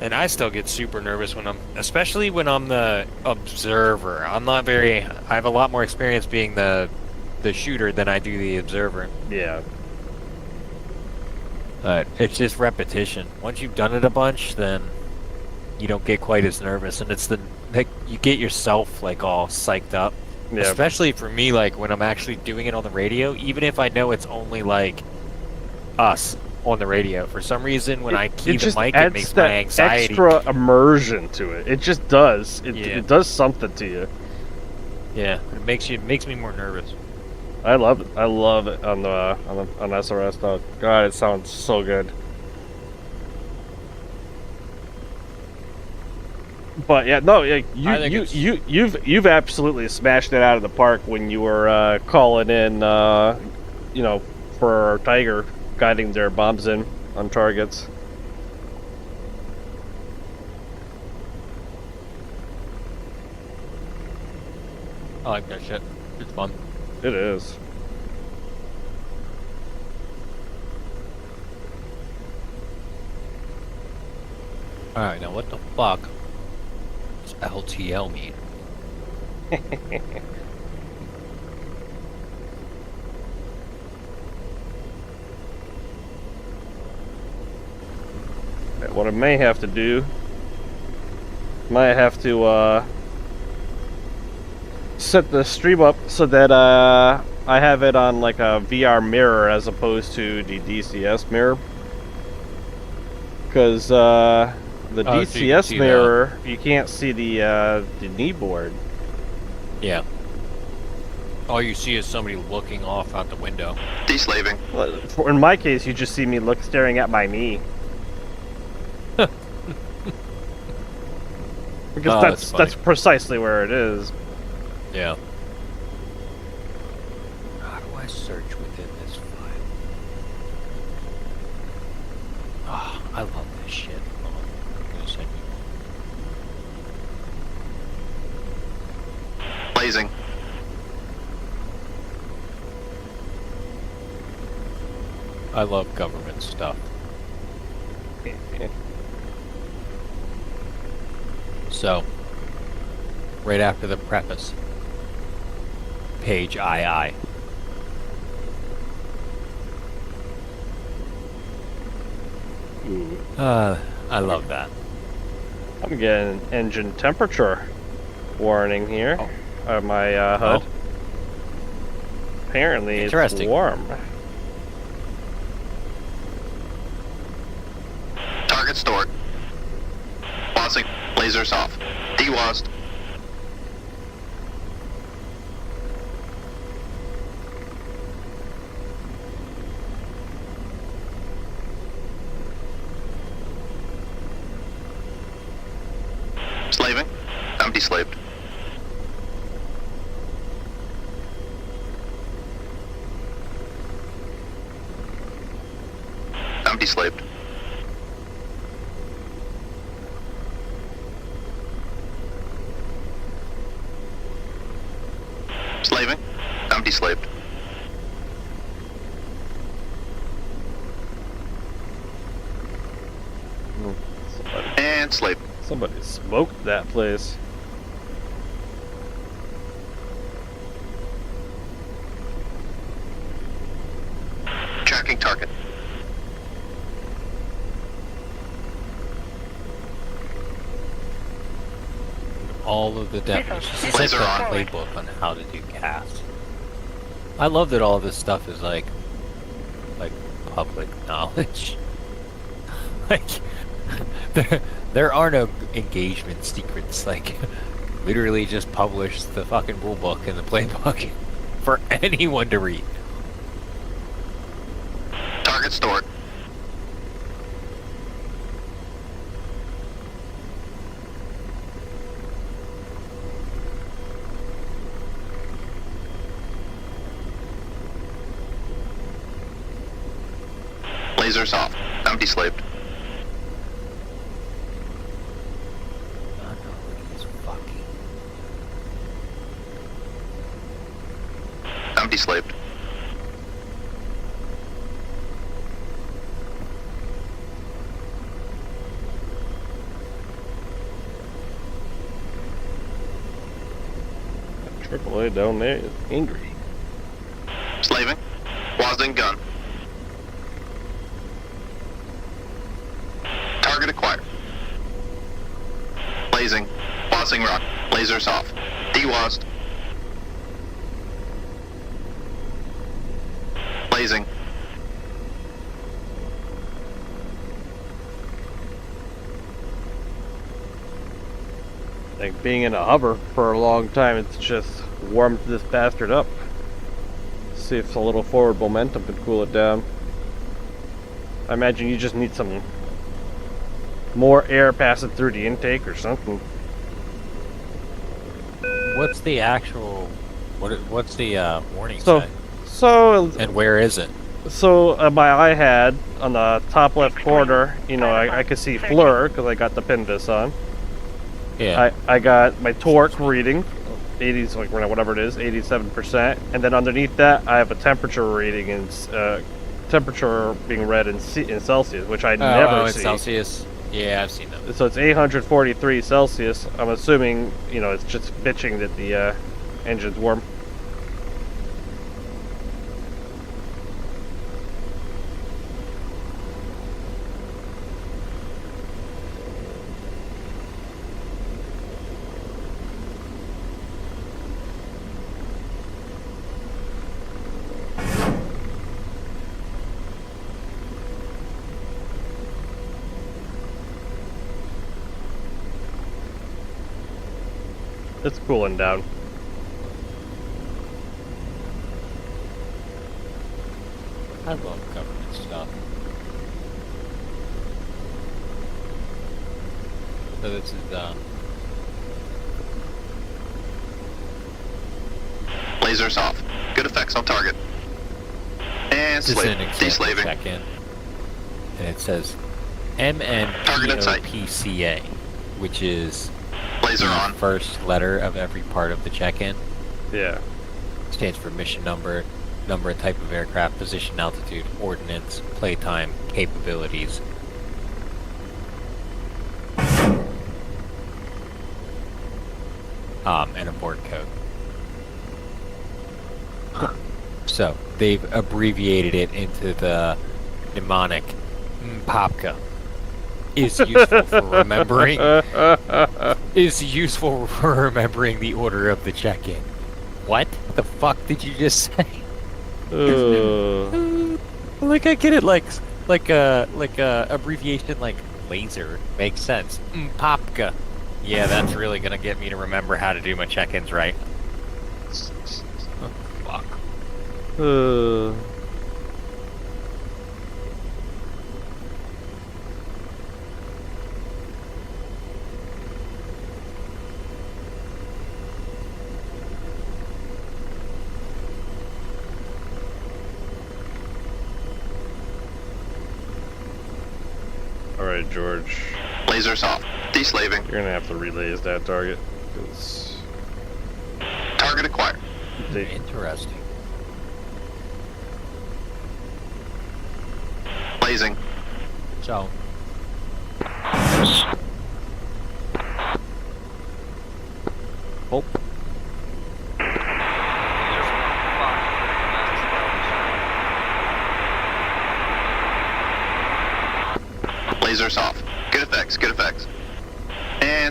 And I still get super nervous especially when I'm the observer. I have a lot more experience being the shooter than I do the observer. Yeah. But it's just repetition. Once you've done it a bunch, then you don't get quite as nervous, and it's you get yourself like all psyched up. Yeah. Especially for me, like when I'm actually doing it on the radio, even if I know it's only like us on the radio. For some reason, when I key the just mic, adds it makes that my anxiety. extra immersion to it. It just does. Yeah. It does something to you. Yeah, it makes me more nervous. I love it. I love it on SRS though. God, it sounds so good. But yeah, no, I think you've absolutely smashed it out of the park when you were calling in, for our Tiger, guiding their bombs in on targets. I like that shit. It's fun. It is. Alright, now what the fuck does LTL mean? What I may have to do, might have to set the stream up so that I have it on like a VR mirror as opposed to the DCS mirror. Because the so you can DCS see mirror, you can't see the kneeboard. Yeah. All you see is somebody looking off out the window. Deslaving. In my case, you just see me staring at my knee. Because Oh, that's that's precisely where it is. Yeah. How do I search within this file? Ah, I love this shit. Hold on. I'm gonna send you. Blazing. I love government stuff. So, right after the preface, page II. Ooh. I love that. I'm getting engine temperature warning here on my HUD. Apparently it's Interesting. warm. Target stored. Wassing. Lasers off. Dewased. Slaving. I'm deslaved. I'm deslaved. Slaving. I'm deslaved. And slave. Somebody smoked that place. target. All of the definitions. It's like Laser the on. playbook on how to do gas. I love that all this stuff is like public knowledge. Like, there are no engagement secrets. Like, literally just publish the fucking rule book and the playbook for anyone to read. Target stored. Lasers off. Empty slaved. Empty slaved. AAA down there is angry. Slaving. Wazing gun. Target acquired. Blazing. Wazing rock. Lasers off. Dewazed. Blazing. Like being in a hover for a long time, it's just warmed this bastard up. See if a little forward momentum can cool it down. I imagine you just need some more air passing through the intake or something. What's the actual? What's the warning So, say? so And where is it? my iHad on the top left corner, you know, I could see FLIR because I got the PINVIS on. Yeah. I got my torque reading, 80s, like whatever it is, 87%, and then underneath that I have a temperature reading in temperature being read in Celsius, which I never it's see. Celsius. Yeah, I've seen them. So it's 843 Celsius. I'm assuming, you know, it's just bitching that the engine's warm. It's cooling down. I love government stuff. So this is Lasers off. Good effects on target. And this is slave. an example Deslaving. check-in, and it says Target in sight. MNPOPCA, which is Laser the on. first letter of every part of the check-in. Yeah. Stands for mission number, number and type of aircraft, position, altitude, ordnance, playtime, capabilities. And abort code. So they've abbreviated it into the mnemonic MPOPCA. Is useful for remembering. Is useful for remembering the order of the check-in. What the fuck did you just say? Like I get it, like a abbreviation like laser makes sense. MPOPCA. Yeah, that's really gonna get me to remember how to do my check-ins right. Oh, fuck. Alright, George. Lasers off. Deslaving. You're gonna have to relay that target. 'Cause Target acquired. Interesting. Blazing. So, Oh.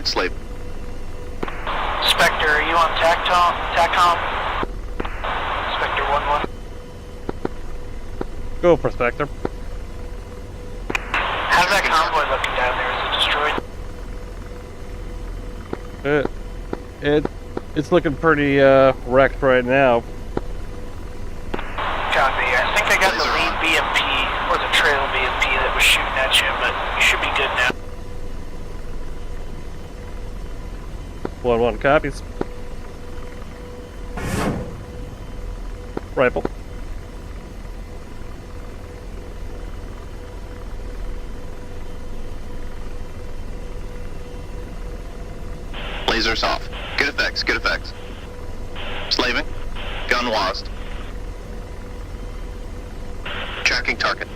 And sleep. Spectre, are you on TACCOM? Spectre 1-1. Go for Spectre. How's that convoy looking down there? Is it destroyed? It's looking pretty wrecked right now. Copy. I think I got the lead BMP, or the trail BMP that was shooting at you, but you should be good now. 1-1 copies. Rifle. Lasers off. Good effects, good effects. Slaving. Gun lost. Tracking target.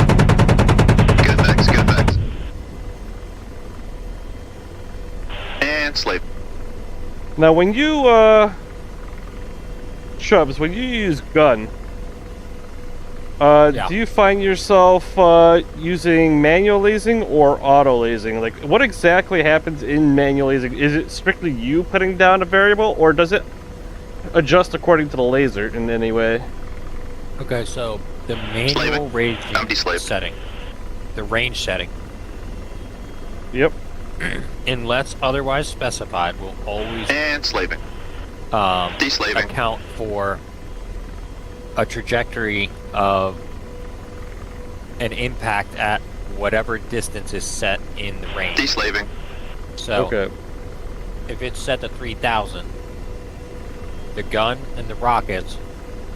Good effects, good effects. And slave. Now, when you, Chubbs, when you use gun, Yeah. do you find yourself, using manual lasing or auto lasing? Like, what exactly happens in manual lasing? Is it strictly you putting down a variable, or does it adjust according to the laser in any way? Okay, so the manual Slaving. ranging Empty slave. setting, the range setting, Yep. unless otherwise specified, will always And slaving. Deslaving. account for a trajectory of an impact at whatever distance is set in the range. Deslaving. So Okay. if it's set to 3,000, the gun and the rockets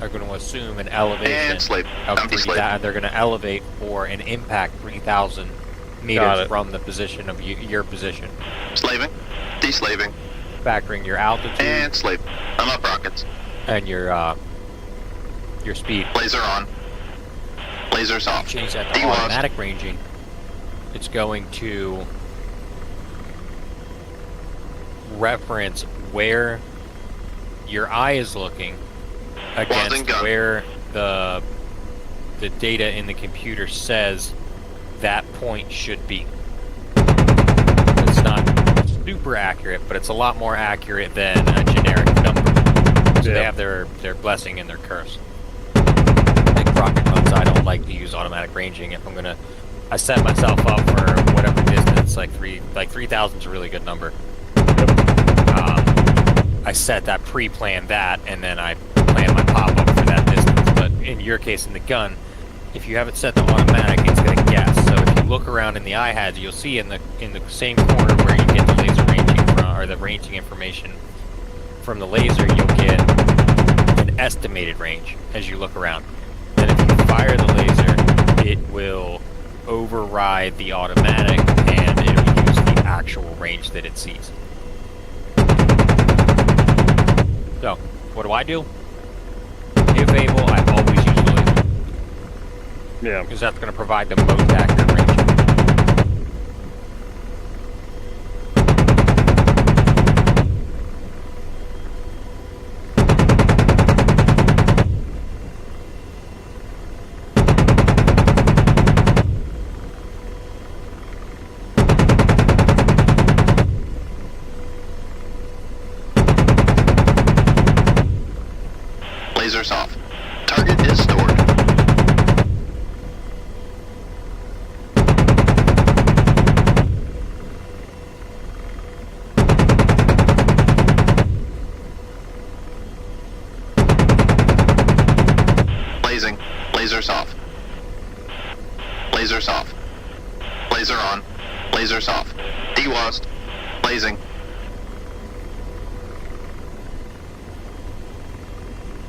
are going to assume an elevation And slave. of Empty 3,000. slave. They're going to elevate for an impact 3,000 Got meters it. from the position of your position, Slaving. Deslaving. factoring your altitude And slave. I'm up rockets. and your speed. Laser on. Lasers off. Change that to Delost. automatic ranging. It's going to reference where your eye is looking against gun. where the data in the computer says that point should be. It's not super accurate, but it's a lot more accurate than a generic number. So they Yeah. have their blessing and their curse. Like rocket runs, I don't like to use automatic ranging if I'm gonna. I set myself up for whatever distance, like 3,000 is a really good number. I set that pre-plan that, and then I plan my pop-up for that distance. But in your case, in the gun, if you have it set to automatic, it's gonna guess. So if you look around in the iHads, you'll see in the same corner where you get the laser ranging from, or the ranging information from the laser, you'll get an estimated range as you look around. Then if you fire the laser, it will override the automatic, and it will use the actual range that it sees. So, what do? If able, I always use the laser, Yeah. because that's going to provide the most accurate range. Lasers off. Target is stored. Blazing. Lasers off. Lasers off. Laser on. Lasers off. Delost. Blazing.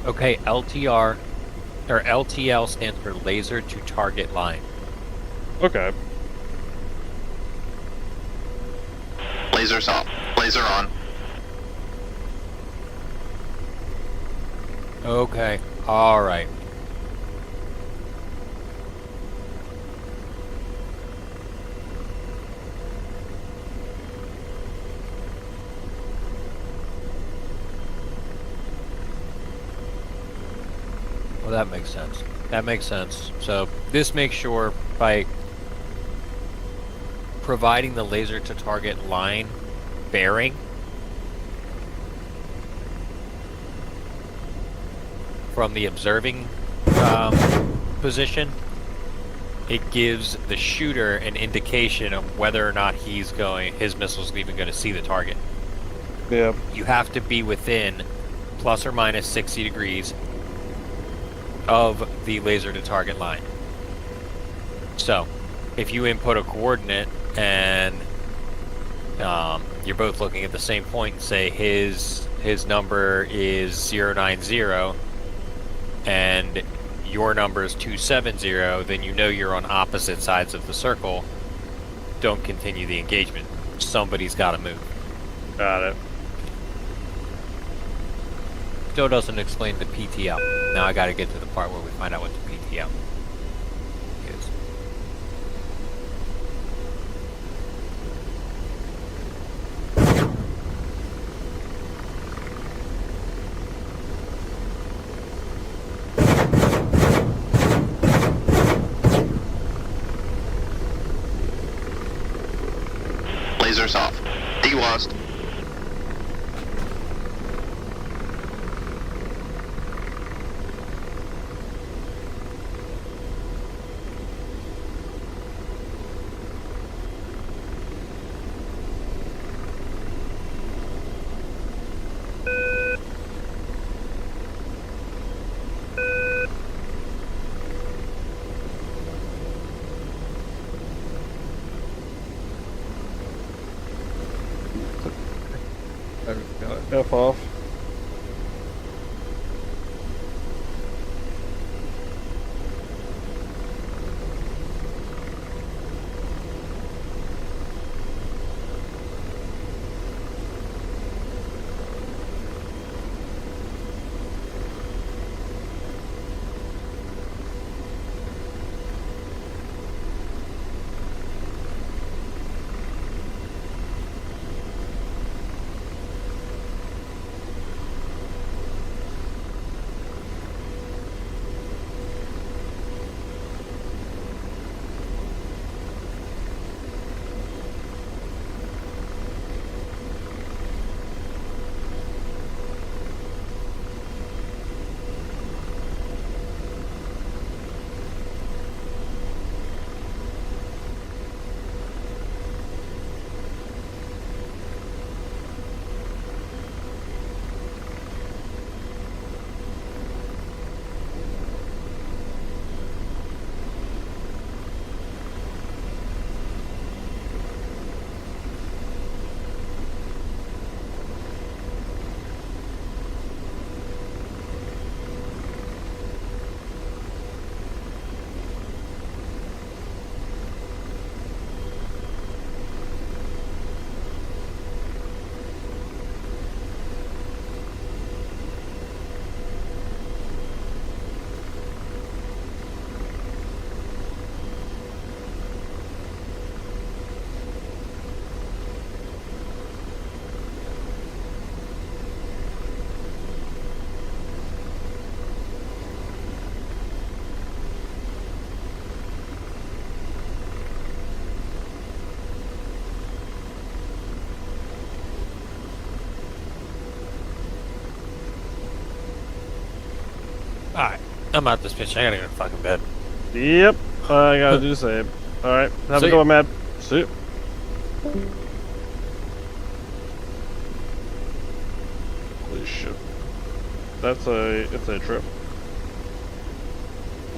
Okay, LTR, or LTL stands for laser to target line. Okay. Lasers off. Laser on. Okay, alright. that makes sense. That makes sense. So this makes sure by providing the laser to target line bearing from the observing position, it gives the shooter an indication of whether or not his missile's even going to see the target. Yeah. You have to be within plus or minus 60 degrees of the laser to target line. So, if you input a coordinate and you're both looking at the same point and say his number is 090 and your number is 270, then you know you're on opposite sides of the circle. Don't continue the engagement. Somebody's got to move. Got it. Still doesn't explain the PTL. Now I got to get to the part where we find out what the PTL is. Lasers off. DWASD. F off. Alright, I'm out this bitch. I gotta go to fucking bed. Yep. I gotta do the same. Alright. Have See a good one, man. See you. Holy shit. It's a trip.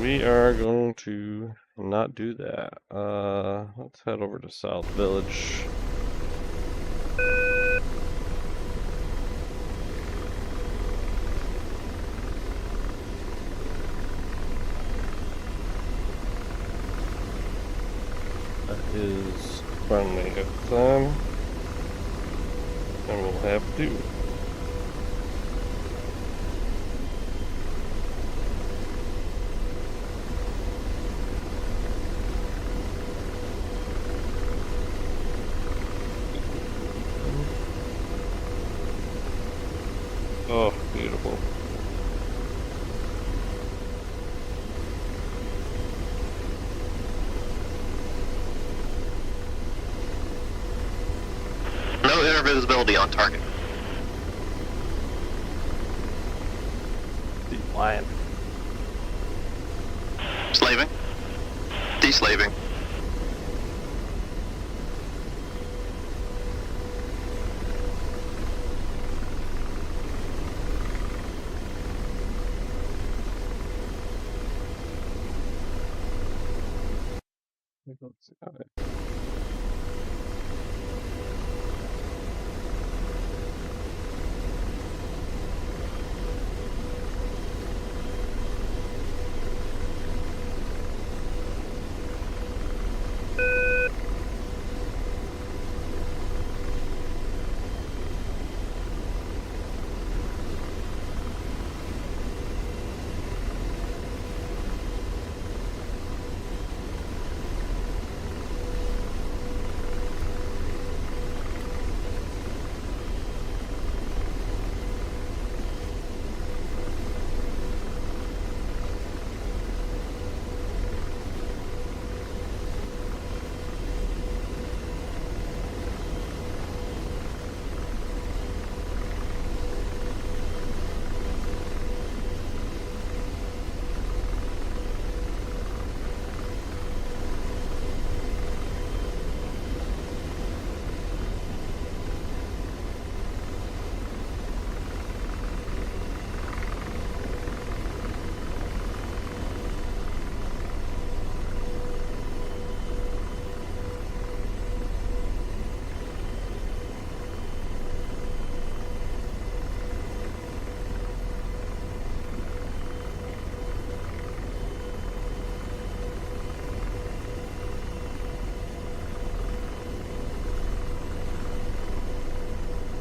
We are going to not do that. Let's head over to South Village. That is running at the time. And we'll have to. Oh, beautiful. clear visibility on target. Deep line. Slaving. Deslaving.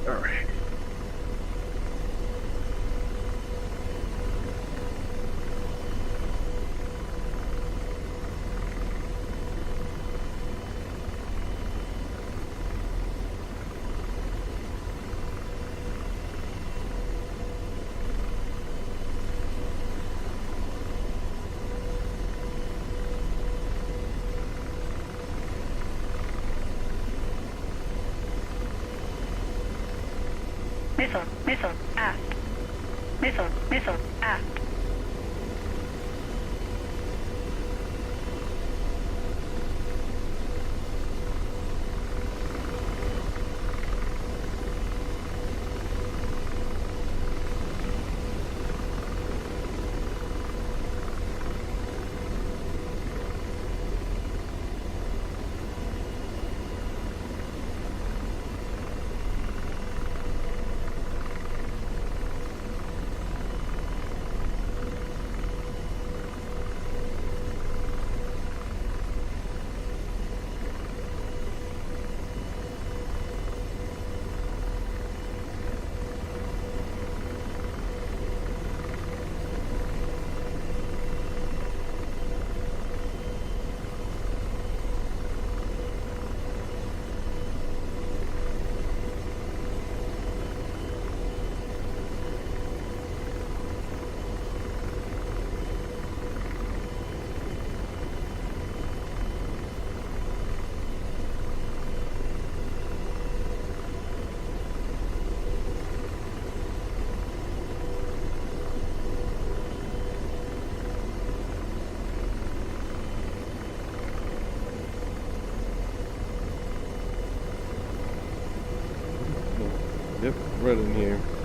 Alright. Missile, missile, aft. Missile, missile, aft. Yep, right in here.